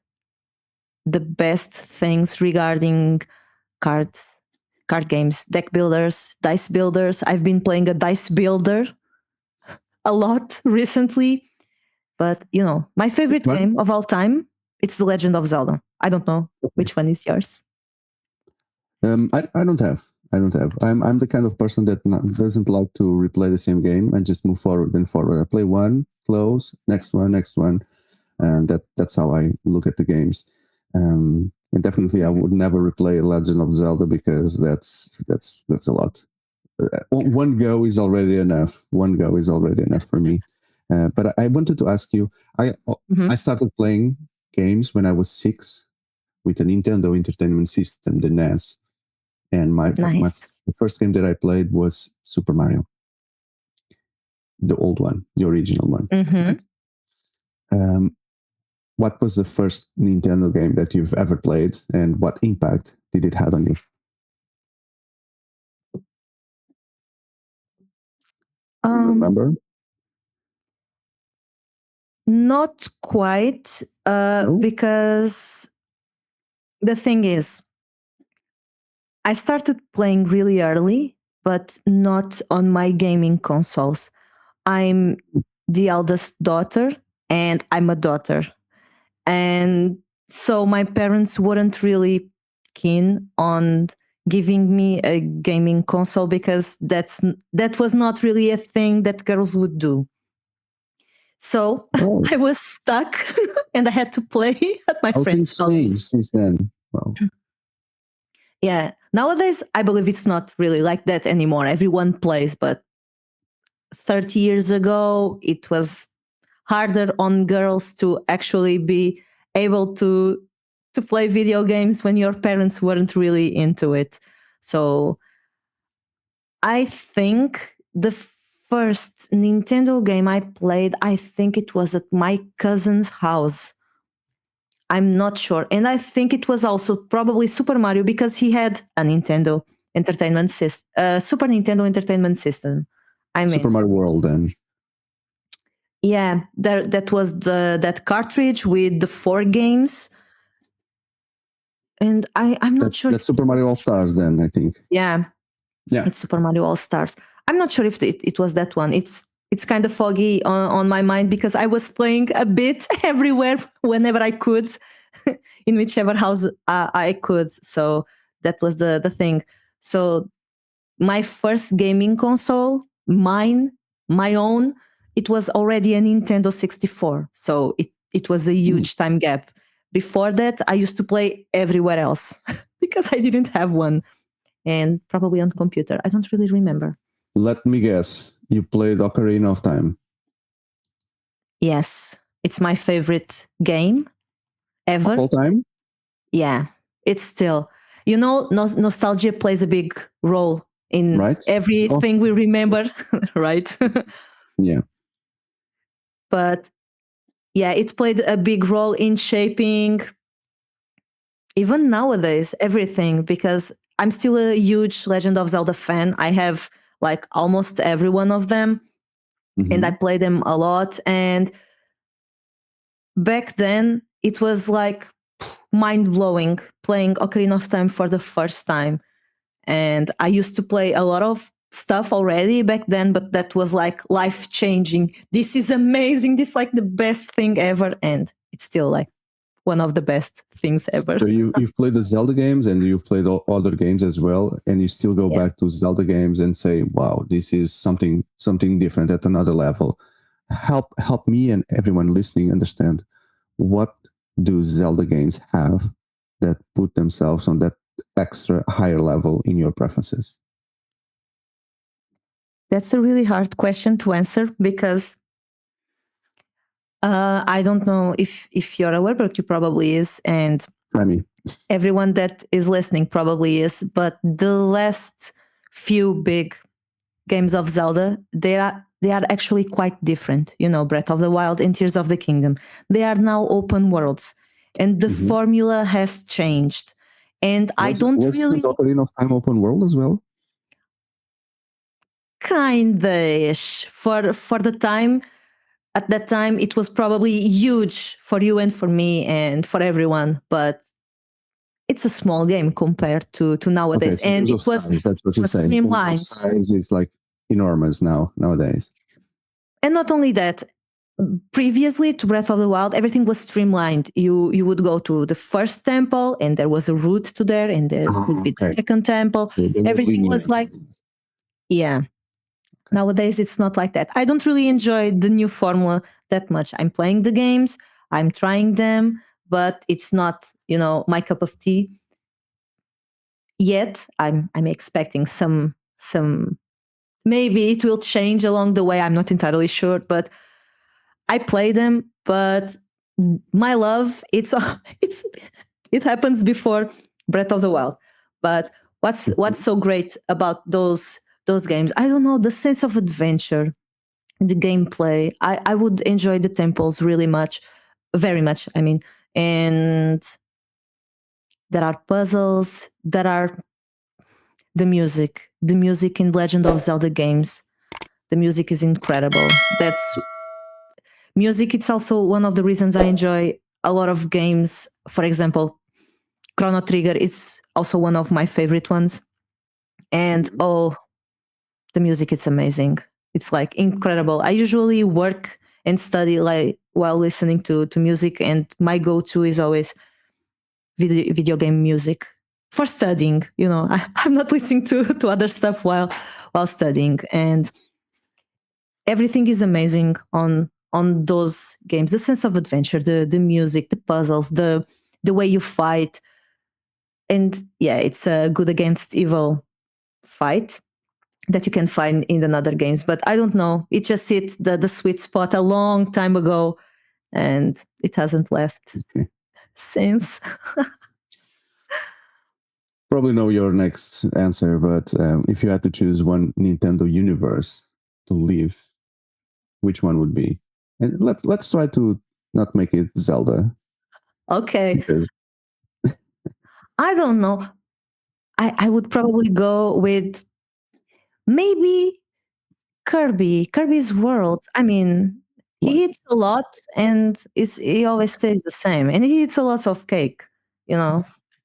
the best things regarding card games, deck builders, dice builders. I've been playing a dice builder a lot recently, but my favorite game of all time, it's The Legend of Zelda. I don't know which one is yours. I don't have. I don't have. I'm the kind of person that doesn't like to replay the same game and just move forward and forward. I play one, close, next one, and that's how I look at the games. And definitely, I would never replay Legend of Zelda because that's a lot. One go is already enough. One go is already enough for me. But I wanted to ask you. I started playing games when I was 6 with a Nintendo Entertainment System, the NES, and the first game that I played was Super Mario, the old one, the original one. What was the first Nintendo game that you've ever played, and what impact did it have on you? Remember? Not quite, because the thing is, I started playing really early, but not on my gaming consoles. I'm the eldest daughter, and I'm a daughter. And so my parents weren't really keen on giving me a gaming console because that was not really a thing that girls would do. So I was stuck and I had to play at my friend's house. Since then. Wow. Yeah. Nowadays, I believe it's not really like that anymore. Everyone plays, but 30 years ago, it was harder on girls to actually be able to play video games when your parents weren't really into it. So I think the first Nintendo game I played, I think it was at my cousin's house. I'm not sure. And I think it was also probably Super Mario because he had a Nintendo Entertainment System, Super Nintendo Entertainment System. Super Mario World then. Yeah, that was that cartridge with the 4 games. And I'm not sure. That's Super Mario All Stars then, I think. Yeah. It's Super Mario All Stars. I'm not sure if it was that one. It's kind of foggy on my mind because I was playing a bit everywhere whenever I could, in whichever house I could. So that was the thing. So my first gaming console, my own, it was already a Nintendo 64. So it was a huge time gap. Before that, I used to play everywhere else because I didn't have one. And probably on computer. I don't really remember. Let me guess. You played Ocarina of Time. Yes. It's my favorite game ever. Of all time? Yeah. It's still, nostalgia plays a big role in everything we remember, right? Yeah. But yeah, it played a big role in shaping, even nowadays, everything, because I'm still a huge Legend of Zelda fan. I have like almost every one of them, and I play them a lot. And back then, it was like mind blowing playing Ocarina of Time for the first time. And I used to play a lot of stuff already back then, but that was like life changing. This is amazing. This is like the best thing ever. And it's still like one of the best things ever. So you've played the Zelda games and you've played other games as well, and you still go back to Zelda games and say, "Wow, this is something different at another level." Help me and everyone listening understand, what do Zelda games have that put themselves on that extra higher level in your preferences? That's a really hard question to answer because I don't know if you're aware, but you probably is, and everyone that is listening probably is. But the last few big games of Zelda, they are actually quite different. Breath of the Wild and Tears of the Kingdom. They are now open worlds, and the formula has changed. And I don't really. Was Ocarina of Time open world as well? Kinda-ish. For the time. At that time, it was probably huge for you and for me and for everyone, but it's a small game compared to nowadays. Okay, so and it was size, that's what you're saying. Streamlined. Size is like enormous nowadays. And not only that, previously to Breath of the Wild, everything was streamlined. You would go to the first temple, and there was a route to there, and there would be the second temple. Everything was like, yeah. Nowadays, it's not like that. I don't really enjoy the new formula that much. I'm playing the games, I'm trying them, but it's not, my cup of tea yet. I'm expecting some maybe it will change along the way. I'm not entirely sure, but I play them. But my love, it happens before Breath of the Wild. But what's so great about those games? I don't know, the sense of adventure, the gameplay. I would enjoy the temples really much, very much. I mean, and there are puzzles, there are the music in Legend of Zelda games. The music is incredible. That's music. It's also one of the reasons I enjoy a lot of games. For example, Chrono Trigger is also one of my favorite ones. And the music is amazing. It's like incredible. I usually work and study like while listening to music, and my go-to is always video game music for studying. I'm not listening to other stuff while studying, and everything is amazing on those games. The sense of adventure, the music, the puzzles, the way you fight, and yeah, it's a good against evil fight that you can find in another games. But I don't know, it just hit the sweet spot a long time ago, and it hasn't left since. Probably know your next answer, but if you had to choose one Nintendo universe to live, which one would be? And let's try to not make it Zelda. Okay. Because I don't know. I would probably go with maybe Kirby's World. I mean, he eats a lot, and he always stays the same, and he eats a lot of cake,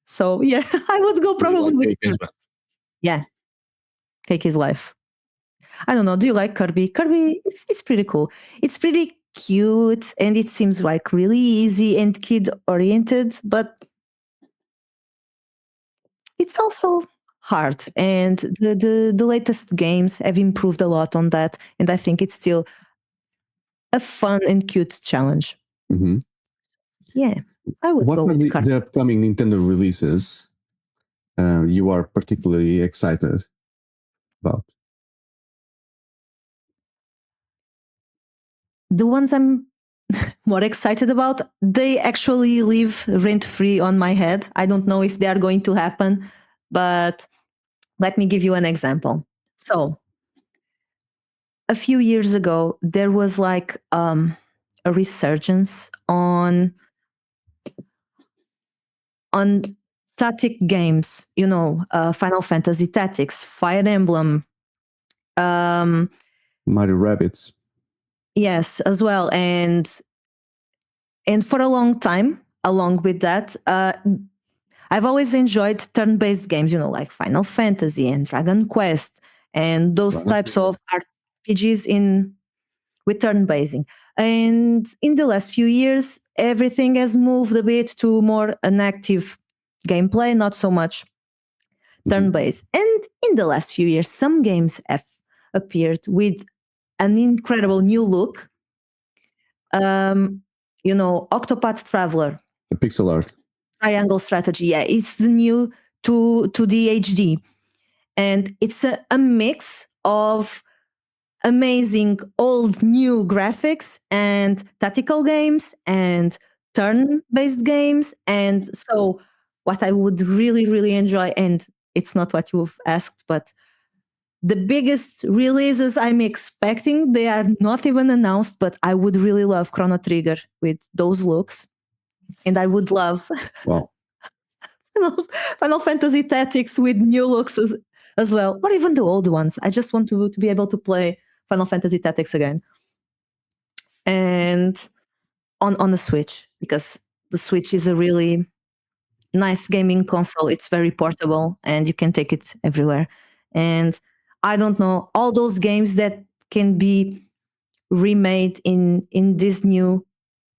So yeah, I would go probably with cake as well. Yeah, cake is life. I don't know. Do you like Kirby? Kirby, it's pretty cool. It's pretty cute, and it seems like really easy and kid oriented, but it's also hard. And the latest games have improved a lot on that, and I think it's still a fun and cute challenge. Mm-hmm. Yeah, I would go with the upcoming Nintendo releases you are particularly excited about? The ones I'm more excited about, they actually live rent-free on my head. I don't know if they are going to happen, but let me give you an example. So, a few years ago, there was like a resurgence on tactic games, Final Fantasy Tactics, Fire Emblem, Mario Rabbids. Yes, as well. And for a long time, along with that, I've always enjoyed turn-based games, like Final Fantasy and Dragon Quest and those types of RPGs with turn-basing. And in the last few years, everything has moved a bit to more an active gameplay, not so much turn-based. And in the last few years, some games have appeared with an incredible new look. Octopath Traveler. The pixel art. Triangle strategy. Yeah, it's the new 2D HD. And it's a mix of amazing old new graphics and tactical games and turn-based games. And so what I would really, really enjoy, and it's not what you've asked, but the biggest releases I'm expecting, they are not even announced, but I would really love Chrono Trigger with those looks. And I would love Final Fantasy Tactics with new looks as well, or even the old ones. I just want to be able to play Final Fantasy Tactics again. And on the Switch, because the Switch is a really nice gaming console. It's very portable, and you can take it everywhere. And I don't know, all those games that can be remade in this new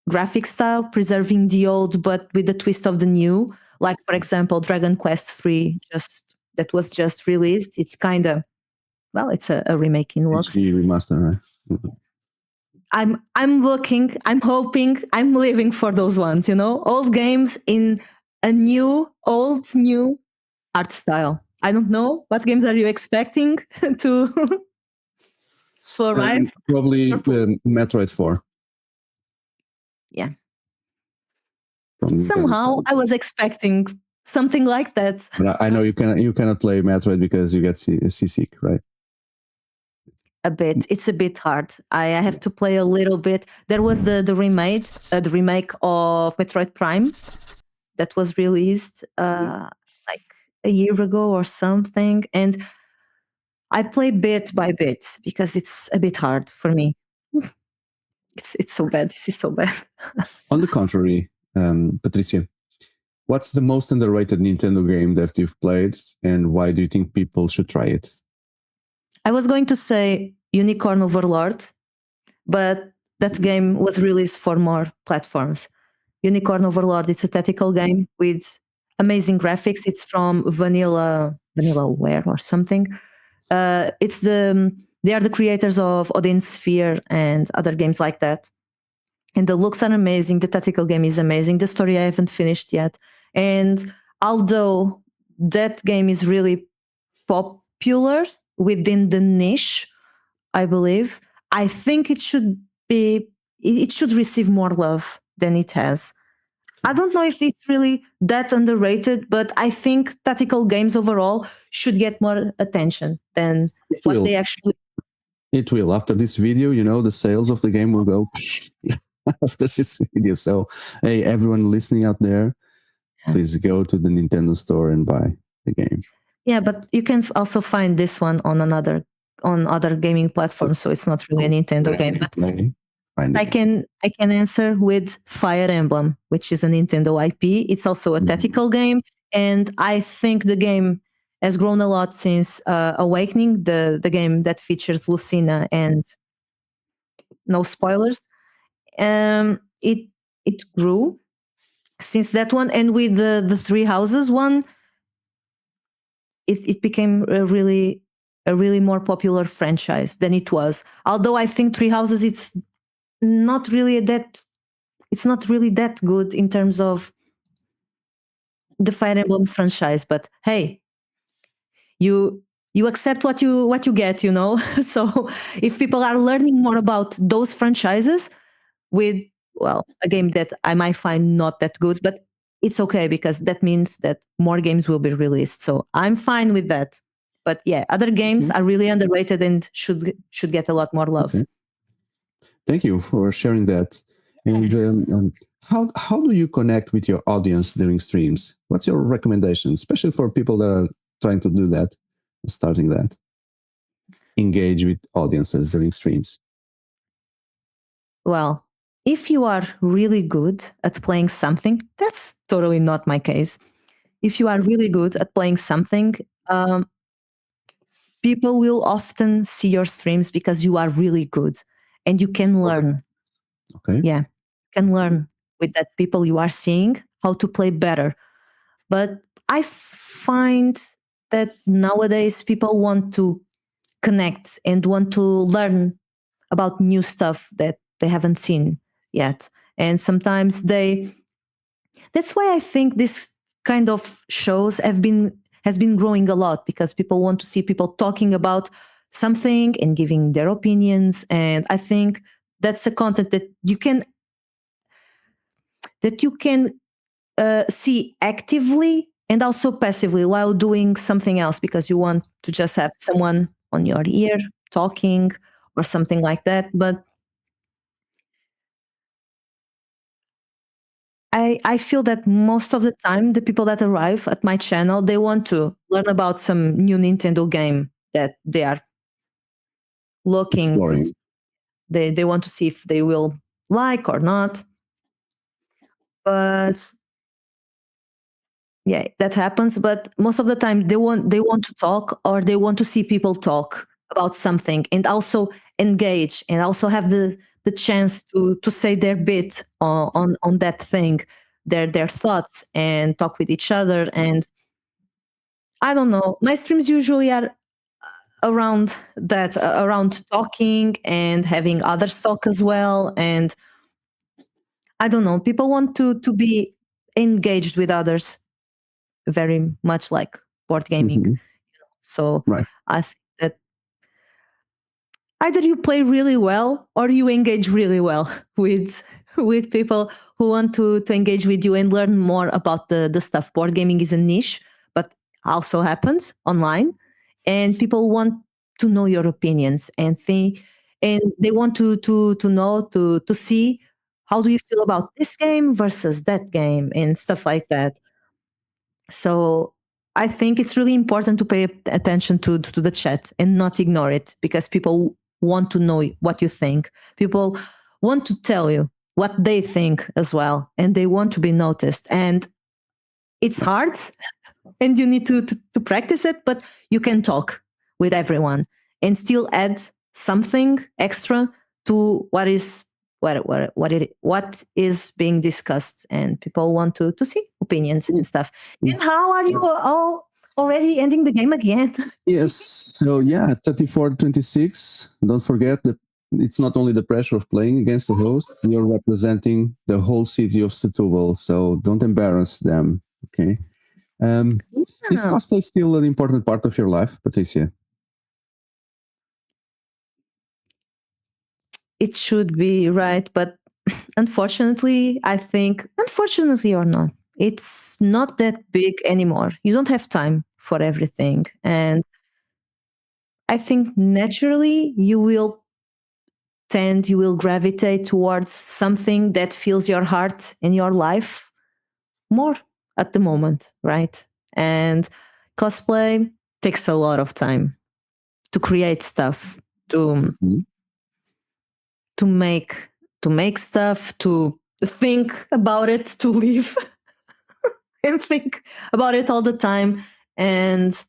graphic style, preserving the old but with the twist of the new. Like, for example, Dragon Quest 3 that was just released. It's kind of, well, it's a remake in looks. HD remaster, right? I'm looking, I'm hoping, I'm living for those ones, old games in a new art style. I don't know, what games are you expecting to arrive? Probably Metroid 4. Yeah. From Somehow I was expecting something like that. But I know you cannot play Metroid because you get seasick, right? A bit. It's a bit hard. I have to play a little bit. There was the remake of Metroid Prime that was released like a year ago or something, and I play bit by bit because it's a bit hard for me. It's so bad. This is so bad. On the contrary, Patricia, what's the most underrated Nintendo game that you've played, and why do you think people should try it? I was going to say Unicorn Overlord, but that game was released for more platforms. Unicorn Overlord is a tactical game with amazing graphics. It's from Vanillaware or something. They are the creators of Odin Sphere and other games like that. And the looks are amazing. The tactical game is amazing. The story I haven't finished yet. And although that game is really popular within the niche, I believe, I think it should receive more love than it has. I don't know if it's really that underrated, but I think tactical games overall should get more attention than what they actually. It will. After this video, the sales of the game will go after this video. So, hey, everyone listening out there, please go to the Nintendo store and buy the game. Yeah, but you can also find this one on other gaming platforms, so it's not really a Nintendo game. But I can answer with Fire Emblem, which is a Nintendo IP. It's also a tactical game, and I think the game has grown a lot since Awakening, the game that features Lucina, and no spoilers. It grew since that one, and with the Three Houses one, it became a really more popular franchise than it was. Although I think Three Houses it's not really that good in terms of the Fire Emblem franchise. But hey, you accept what you get, So if people are learning more about those franchises with, well, a game that I might find not that good, but it's okay because that means that more games will be released. So I'm fine with that. But yeah, other games are really underrated and should get a lot more love. Okay. Thank you for sharing that. And how do you connect with your audience during streams? What's your recommendation, especially for people that are trying to do that, starting that? Engage with audiences during streams. Well, if you are really good at playing something, that's totally not my case. If you are really good at playing something, people will often see your streams because you are really good and you can learn. Okay. Yeah, you can learn with that people you are seeing how to play better. But I find that nowadays people want to connect and want to learn about new stuff that they haven't seen yet. And sometimes that's why I think this kind of shows has been growing a lot, because people want to see people talking about something and giving their opinions. And I think that's a content that you can see actively and also passively while doing something else, because you want to just have someone on your ear talking or something like that. But I feel that most of the time, the people that arrive at my channel, they want to learn about some new Nintendo game that they are looking. Exploring. They want to see if they will like or not. But yeah, that happens. But most of the time, they want to talk, or they want to see people talk about something and also engage and also have the chance to say their bit on that thing, their thoughts, and talk with each other. And I don't know, my streams usually are around that, around talking and having others talk as well. And I don't know, people want to be engaged with others, very much like board gaming. Mm-hmm. So Right. I think that either you play really well or you engage really well with people who want to engage with you and learn more about the stuff. Board gaming is a niche, but also happens online, and people want to know your opinions and think, and they want to know, to see how do you feel about this game versus that game and stuff like that. So I think it's really important to pay attention to the chat and not ignore it, because people want to know what you think. People want to tell you what they think as well, and they want to be noticed. And it's hard, and you need to practice it, but you can talk with everyone and still add something extra to what is being discussed, and people want to see opinions and stuff. And how are you all already ending the game again? Yes. So yeah, 34-26. Don't forget that it's not only the pressure of playing against the host, you're representing the whole city of Setúbal, so don't embarrass them. Okay. Is cosplay still an important part of your life, Patricia? It should be, right, but unfortunately, I think, unfortunately or not, it's not that big anymore. You don't have time for everything. And I think naturally you will gravitate towards something that fills your heart and your life more at the moment, right? And cosplay takes a lot of time to create stuff, to to make to make stuff, to think about it, to live and think about it all the time. And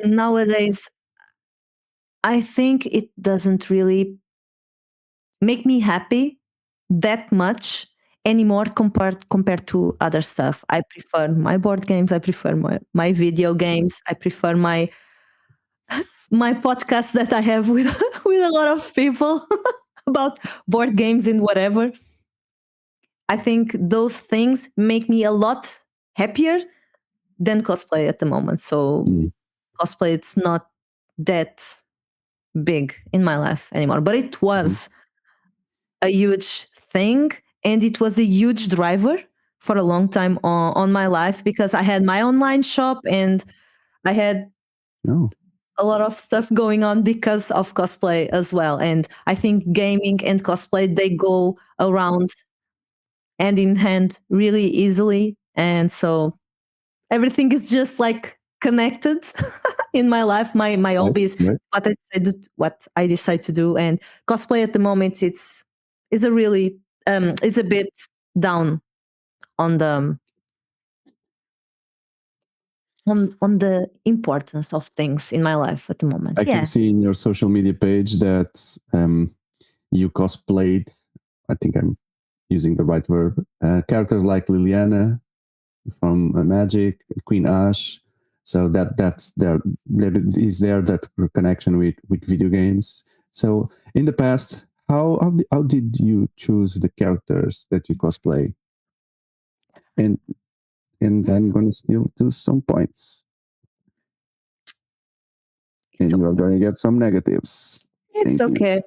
nowadays I think it doesn't really make me happy that much anymore compared to other stuff. I prefer my board games, I prefer my video games, I prefer my podcast that I have with with a lot of people about board games and whatever. I think those things make me a lot happier than cosplay at the moment. So cosplay, it's not that big in my life anymore, but it was a huge thing, and it was a huge driver for a long time on my life, because I had my online shop and I had a lot of stuff going on because of cosplay as well. And I think gaming and cosplay, they go around hand in hand really easily. And so everything is just like connected in my life, my hobbies, what I decide to do. And cosplay at the moment, it's a really it's a bit down on the importance of things in my life at the moment. I can see in your social media page that you cosplayed, I think I'm using the right verb, characters like Liliana from Magic, Queen Ash. So that's there is that connection with video games. So in the past, how did you choose the characters that you cosplay? And I'm going to still do some points. And you're going to get some negatives. It's okay.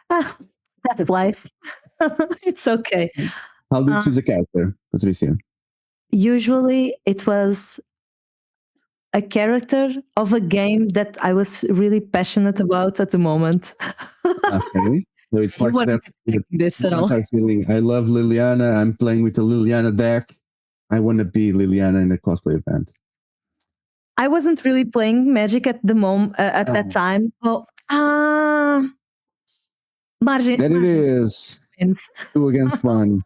That's life. It's okay. How do you choose a character, Patricia? Usually it was a character of a game that I was really passionate about at the moment. Okay. So it's like that. This at all. Feeling. I love Liliana. I'm playing with the Liliana deck. I want to be Liliana in a cosplay event. I wasn't really playing Magic at the moment at that time. Oh, margin. There it is. 2 against 1.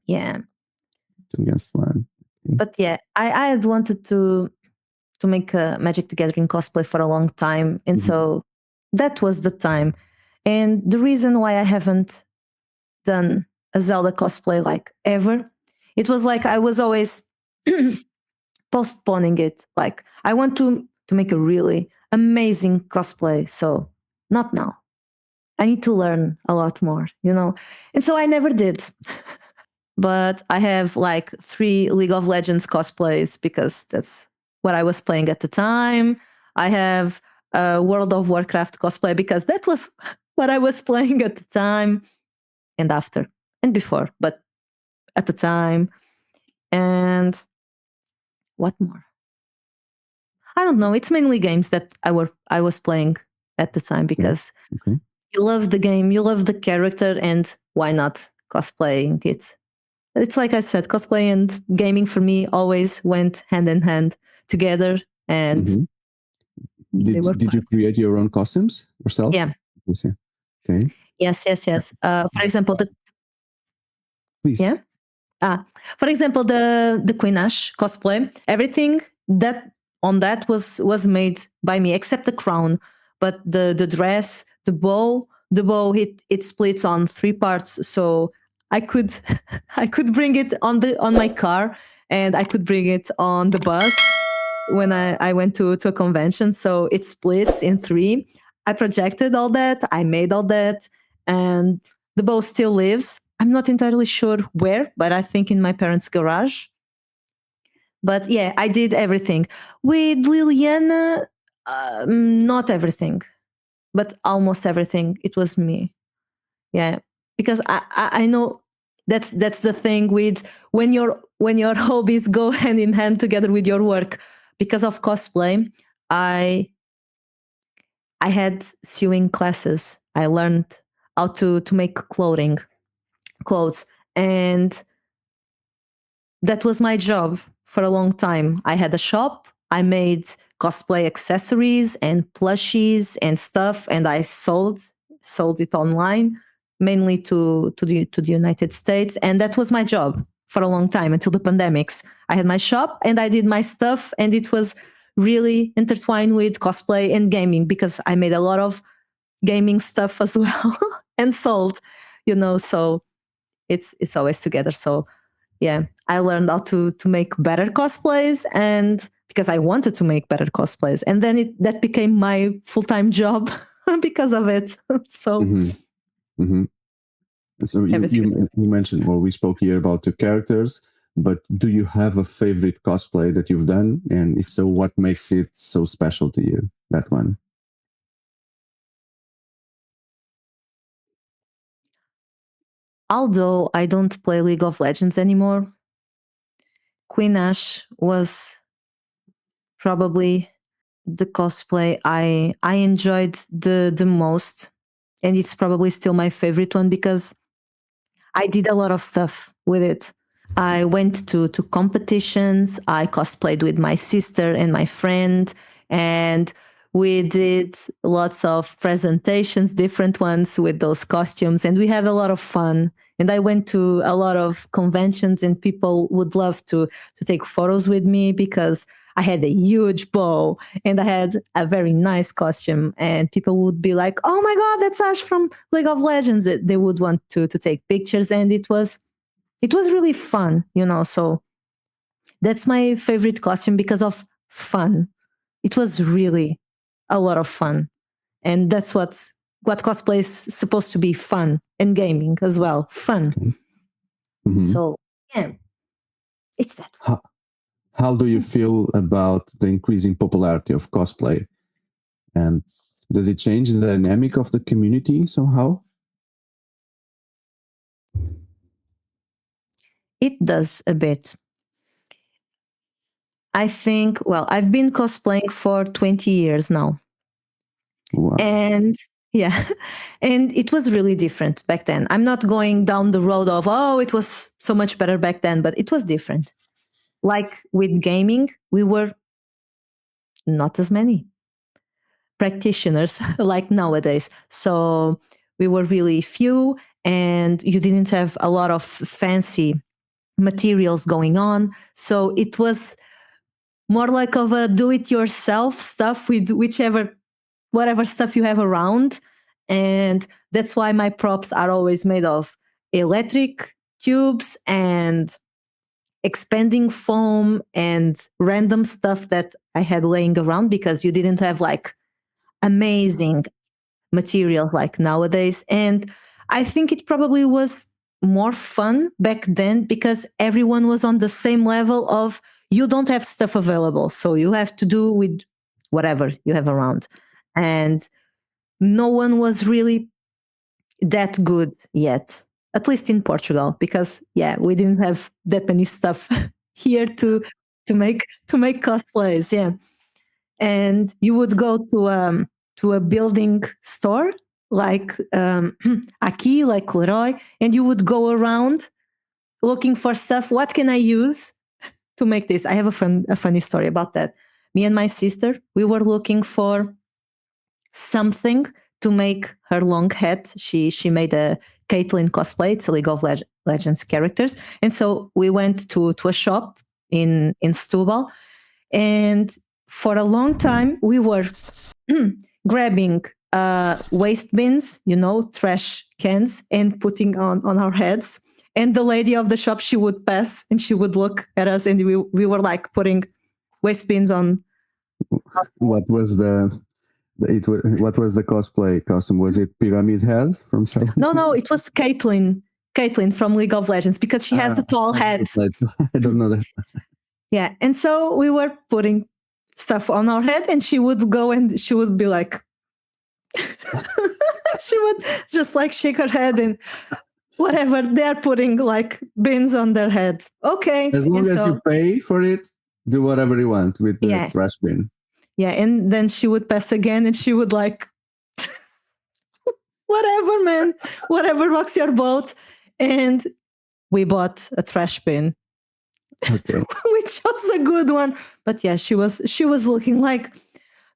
Yeah. 2 against 1. But yeah, I had wanted to make a Magic the Gathering cosplay for a long time, and so that was the time. And the reason why I haven't done a Zelda cosplay like ever, it was like I was always postponing it. Like I want to make a really amazing cosplay, so not now. I need to learn a lot more, and so I never did. But I have like 3 League of Legends cosplays because that's what I was playing at the time. I have a World of Warcraft cosplay because that was what I was playing at the time and after and before, but at the time. And what more? I don't know. It's mainly games that I was playing at the time because you love the game, you love the character, and why not cosplaying it? It's like I said, cosplay and gaming for me always went hand in hand together. And did you create your own costumes yourself? Yeah. Okay. Yes. For example, please. Yeah. For example, the Queen Ash cosplay, everything that on that was made by me except the crown, but the dress, the bow it splits on 3 parts, so I could I could bring it on my car, and I could bring it on the bus when I went to a convention. So it splits in 3. I projected all that, I made all that, and the bow still lives. I'm not entirely sure where, but I think in my parents' garage. But yeah, I did everything. With Liliana, not everything, but almost everything. It was me. Yeah, because I know that's the thing with when your hobbies go hand in hand together with your work. Because of cosplay, I had sewing classes. I learned how to make clothes, and that was my job for a long time. I had a shop. I made cosplay accessories and plushies and stuff, and I sold it online, mainly to the United States, and that was my job for a long time until the pandemics. I had my shop and I did my stuff, and it was really intertwined with cosplay and gaming because I made a lot of gaming stuff as well and sold, so it's always together. So yeah, I learned how to make better cosplays, and because I wanted to make better cosplays, and then that became my full-time job because of it. So so you mentioned, well, we spoke here about the characters, but do you have a favorite cosplay that you've done? And if so, what makes it so special to you, that one? Although I don't play League of Legends anymore, Queen Ash was probably the cosplay I enjoyed the most, and it's probably still my favorite one because I did a lot of stuff with it. I went to competitions. I cosplayed with my sister and my friend, and we did lots of presentations, different ones with those costumes, and we had a lot of fun. And I went to a lot of conventions, and people would love to take photos with me because I had a huge bow and I had a very nice costume, and people would be like, "Oh my God, that's Ash from League of Legends." They would want to take pictures, and it was really fun, So that's my favorite costume because of fun. It was really a lot of fun, and that's what cosplay is supposed to be: fun, and gaming as well, fun. So yeah, it's that. How do you feel about the increasing popularity of cosplay? And does it change the dynamic of the community somehow? It does a bit. I think, well, I've been cosplaying for 20 years now. Wow. And yeah, and it was really different back then. I'm not going down the road of, oh, it was so much better back then, but it was different. Like with gaming, we were not as many practitioners like nowadays. So we were really few, and you didn't have a lot of fancy materials going on. So it was more like of a do-it-yourself stuff with whatever stuff you have around. And that's why my props are always made of electric tubes and expanding foam and random stuff that I had laying around, because you didn't have like amazing materials like nowadays. And I think it probably was more fun back then because everyone was on the same level of, you don't have stuff available, so you have to do with whatever you have around. And no one was really that good yet, at least in Portugal, because we didn't have that many stuff here to make cosplays. Yeah. And you would go to a building store like Aki, like Leroy, and you would go around looking for stuff. What can I use to make this? I have a funny story about that. Me and my sister, we were looking for something to make her long hat. She made a Caitlyn cosplay. It's a League of Legends characters, and so we went to a shop in Setúbal, and for a long time we were grabbing waste bins, trash cans, and putting on our heads. And the lady of the shop, she would pass and she would look at us, and we were like putting waste bins on. What was the cosplay costume? Was it Pyramid Head from Silent Hill? No, it was Caitlyn from League of Legends, because she has a tall head. I don't know that. Yeah, and so we were putting stuff on our head, and she would go and she would be like, she would just like shake her head and whatever. They're putting like bins on their head. Okay. As long as you pay for it, do whatever you want with the trash bin. Yeah, and then she would pass again, and she would like, whatever, man, whatever rocks your boat. And we bought a trash bin, okay. which was a good one. But yeah, she was looking like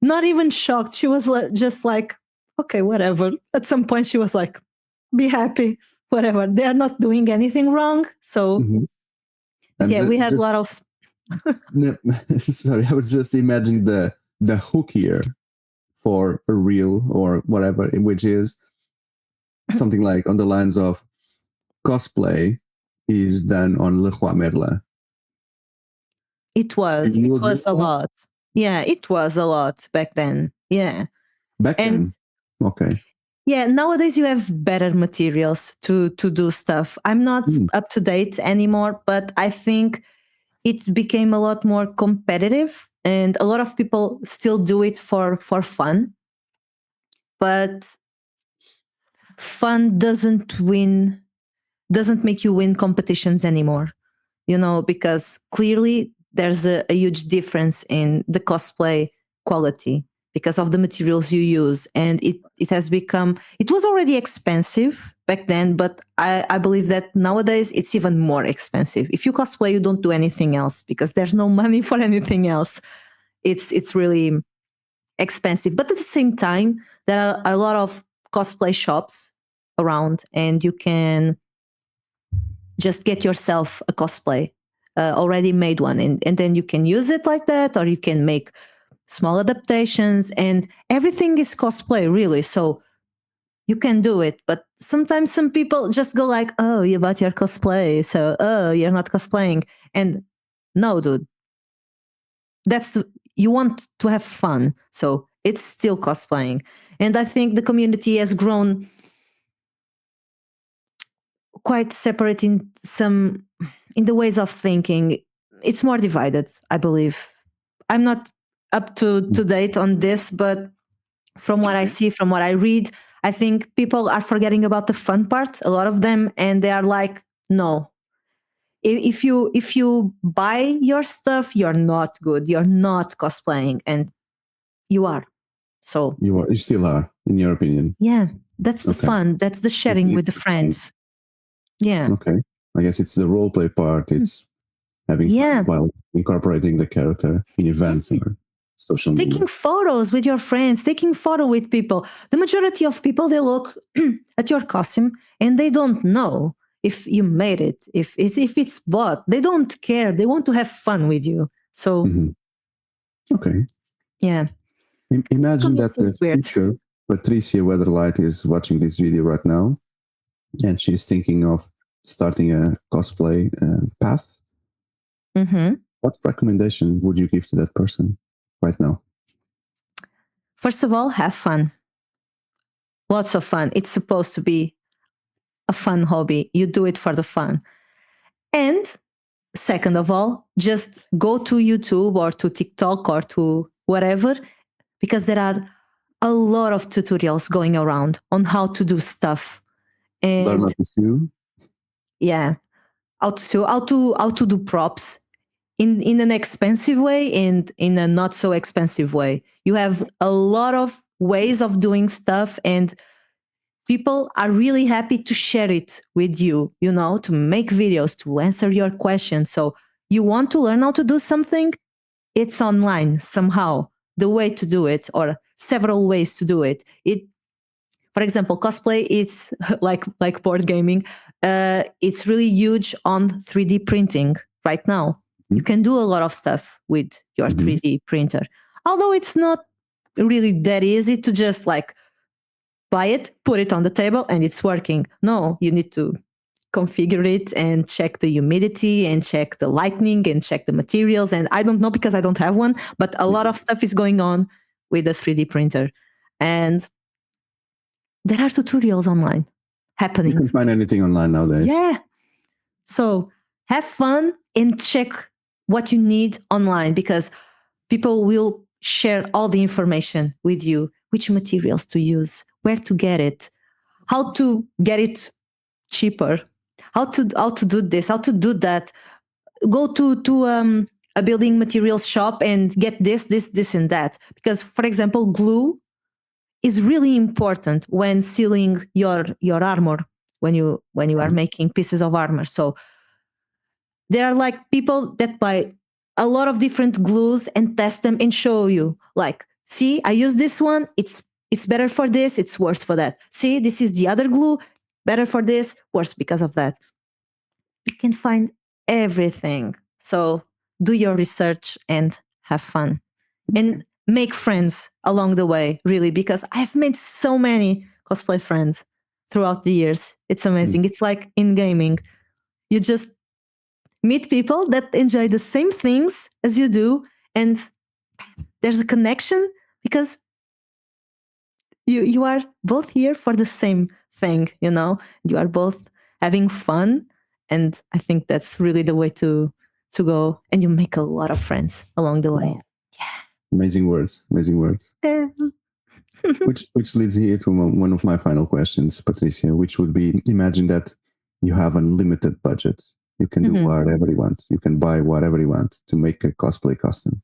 not even shocked. She was just like, okay, whatever. At some point, she was like, be happy, whatever. They are not doing anything wrong. So we had a lot of. Sorry, I was just imagining the hook here for a reel or whatever, which is something like on the lines of cosplay is done on Leroy Merlin. It was a lot. Yeah, it was a lot back then. Yeah. Back then? Okay. Yeah, nowadays you have better materials to do stuff. I'm not up to date anymore, but I think it became a lot more competitive, and a lot of people still do it for fun. But fun doesn't make you win competitions anymore, because clearly there's a huge difference in the cosplay quality because of the materials you use. And it was already expensive back then, but I believe that nowadays it's even more expensive. If you cosplay, you don't do anything else because there's no money for anything else. It's really expensive. But at the same time, there are a lot of cosplay shops around, and you can just get yourself a cosplay, already made one, and then you can use it like that, or you can make small adaptations, and everything is cosplay, really. So you can do it. But sometimes some people just go like, oh, you bought your cosplay, so you're not cosplaying. And no, dude, you want to have fun, so it's still cosplaying. And I think the community has grown quite separate in the ways of thinking. It's more divided, I believe. I'm not up to date on this, but from what I see, from what I read, I think people are forgetting about the fun part, a lot of them, and they are like, no, if you buy your stuff, you're not good, you're not cosplaying. And you are. So you still are, in your opinion. Yeah, that's the fun, that's the sharing with the friends. Yeah. Okay. I guess it's the roleplay part. It's having fun while incorporating the character in events or social media. Taking photos with your friends, taking photo with people. The majority of people, they look at your costume and they don't know if you made it, if it's bought. They don't care. They want to have fun with you. So okay, yeah. Imagine that the future Patricia Weatherlight is watching this video right now, and she's thinking of starting a cosplay path. What recommendation would you give to that person right now? First of all, have fun. Lots of fun. It's supposed to be a fun hobby. You do it for the fun. And second of all, just go to YouTube or to TikTok or to whatever, because there are a lot of tutorials going around on how to do stuff. And learn how to sew. Yeah, how to sew, how to do props in an expensive way and in a not so expensive way. You have a lot of ways of doing stuff, and people are really happy to share it with you, to make videos, to answer your questions. So you want to learn how to do something, it's online somehow, the way to do it, or several ways to do it. For example, cosplay, it's like board gaming. It's really huge on 3D printing right now. You can do a lot of stuff with your 3D printer. Although it's not really that easy to just buy it, put it on the table, and it's working. No, you need to configure it and check the humidity and check the lighting and check the materials. And I don't know because I don't have one, but a lot of stuff is going on with the 3D printer. And there are tutorials online happening. You can find anything online nowadays. Yeah. So have fun and check what you need online, because people will share all the information with you, which materials to use, where to get it, how to get it cheaper, how to do this, how to do that. Go to a building materials shop and get this, and that. Because, for example, glue is really important when sealing your armor, when you are making pieces of armor. So there are people that buy a lot of different glues and test them and show you, see, I use this one, it's better for this, it's worse for that. See, this is the other glue, better for this, worse because of that. You can find everything. So do your research and have fun. And make friends along the way, really, because I've made so many cosplay friends throughout the years. It's amazing. It's like in gaming. You just meet people that enjoy the same things as you do, and there's a connection because you are both here for the same thing, You are both having fun, and I think that's really the way to go, and you make a lot of friends along the way. Yeah. Amazing words. Yeah. which leads here to one of my final questions, Patricia, which would be, imagine that you have unlimited budget. You can do whatever you want. You can buy whatever you want to make a cosplay costume.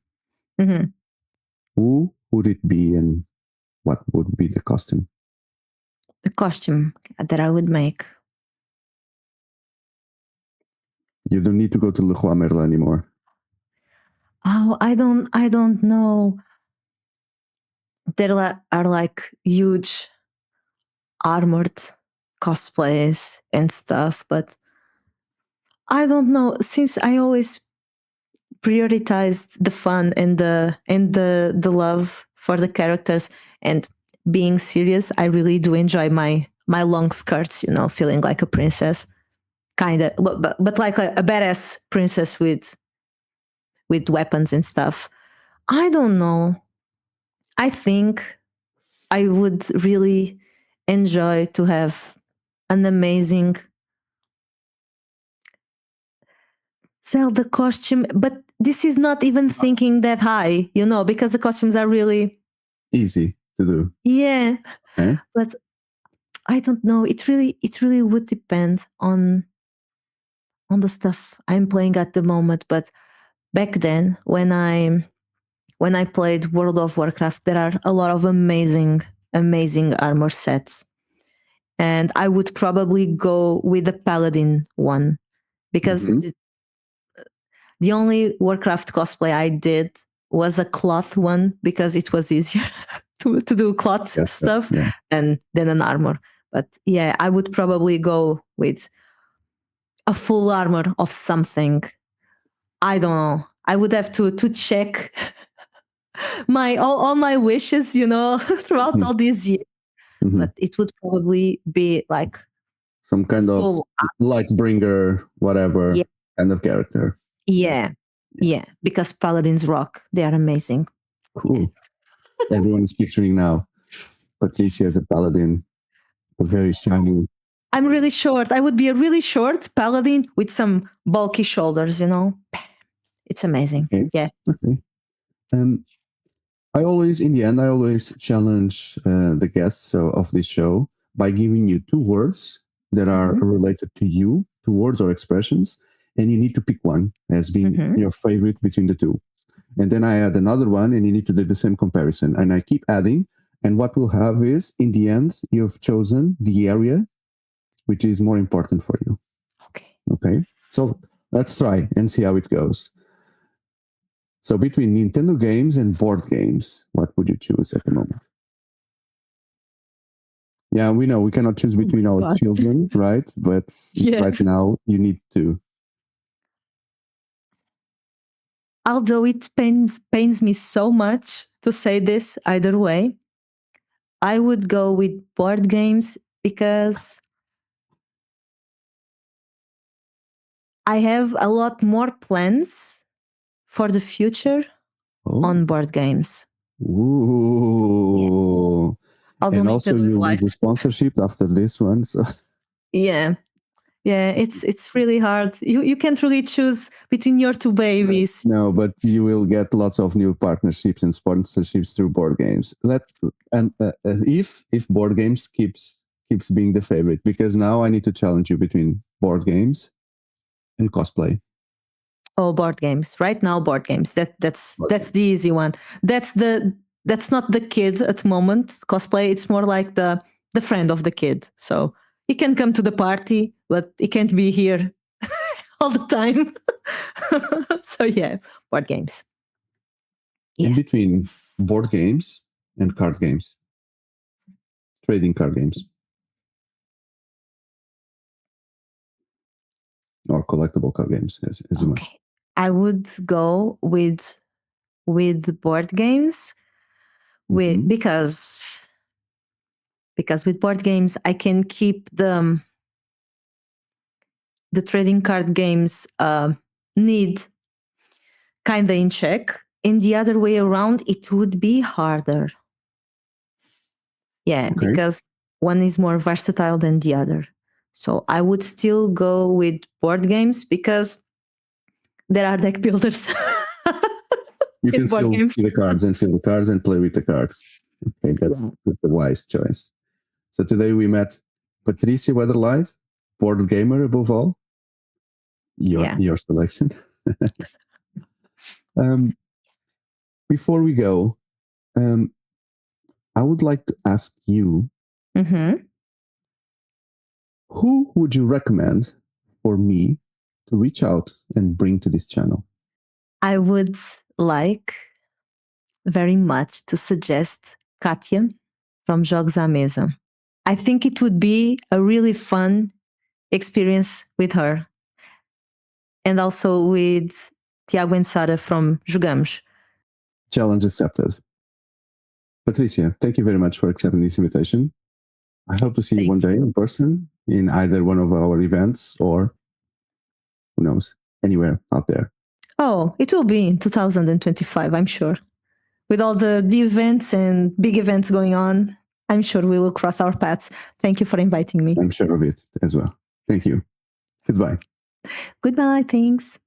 Who would it be, and what would be the costume? The costume that I would make. You don't need to go to Leroy Merlin anymore. Oh, I don't know. There are huge armored cosplays and stuff, but I don't know, since I always prioritized the fun and the love for the characters and being serious. I really do enjoy my long skirts, feeling like a princess, kind of, but like a badass princess with weapons and stuff. I don't know. I think I would really enjoy to have an amazing Zelda costume, but this is not even thinking that high, because the costumes are really easy to do. Yeah. Okay. But I don't know. It really would depend on the stuff I'm playing at the moment. But back then, when I played World of Warcraft, there are a lot of amazing armor sets. And I would probably go with the Paladin one, because the only Warcraft cosplay I did was a cloth one, because it was easier to do cloth stuff than an armor. But yeah, I would probably go with a full armor of something. I don't know. I would have to check my all my wishes, throughout all these years. But it would probably be like some kind of Lightbringer, whatever kind of character. Yeah. Because paladins rock. They are amazing. Cool. Everyone is picturing now Patricia as a paladin, very shiny. I'm really short. I would be a really short paladin with some bulky shoulders, It's amazing. Okay. Yeah. Okay. In the end, I always challenge the guests of this show by giving you two words that are related to you, two words or expressions, and you need to pick one as being your favorite between the two. And then I add another one, and you need to do the same comparison. And I keep adding, and what we'll have is, in the end, you've chosen the area which is more important for you. Okay. So let's try and see how it goes. So between Nintendo games and board games, what would you choose at the moment? Yeah, we know we cannot choose between our children, right? But right now you need to. Although it pains me so much to say this either way, I would go with board games because I have a lot more plans for the future on board games. Ooh. And also you lose the sponsorship after this one. So. Yeah, it's really hard. You can't really choose between your two babies. No, but you will get lots of new partnerships and sponsorships through board games. If board games keeps being the favorite, because now I need to challenge you between board games and cosplay. Oh, board games. Right now, board games. That's the easy one. That's not the kid at the moment. Cosplay, it's more like the friend of the kid. So he can come to the party, but he can't be here all the time. So yeah, board games. In between board games and card games, trading card games, or collectible card games, as you might. I would go with board games, because with board games I can keep the trading card games need kind of in check. In the other way around, it would be harder. Yeah, because one is more versatile than the other. So I would still go with board games because there are deck builders. You can still see the cards and feel the cards and play with the cards. Okay, that's the wise choice. So today we met Patricia Weatherlight, board gamer above all. Your selection. Before we go, I would like to ask you, who would you recommend for me to reach out and bring to this channel? I would like very much to suggest Katia from Jogos à Mesa. I think it would be a really fun experience with her. And also with Tiago and Sara from Jogamos. Challenge accepted. Patricia, thank you very much for accepting this invitation. I hope to see you one day in person in either one of our events or, who knows, anywhere out there. Oh, it will be in 2025, I'm sure. With all the events and big events going on, I'm sure we will cross our paths. Thank you for inviting me. I'm sure of it as well. Thank you. Goodbye. Goodbye, thanks.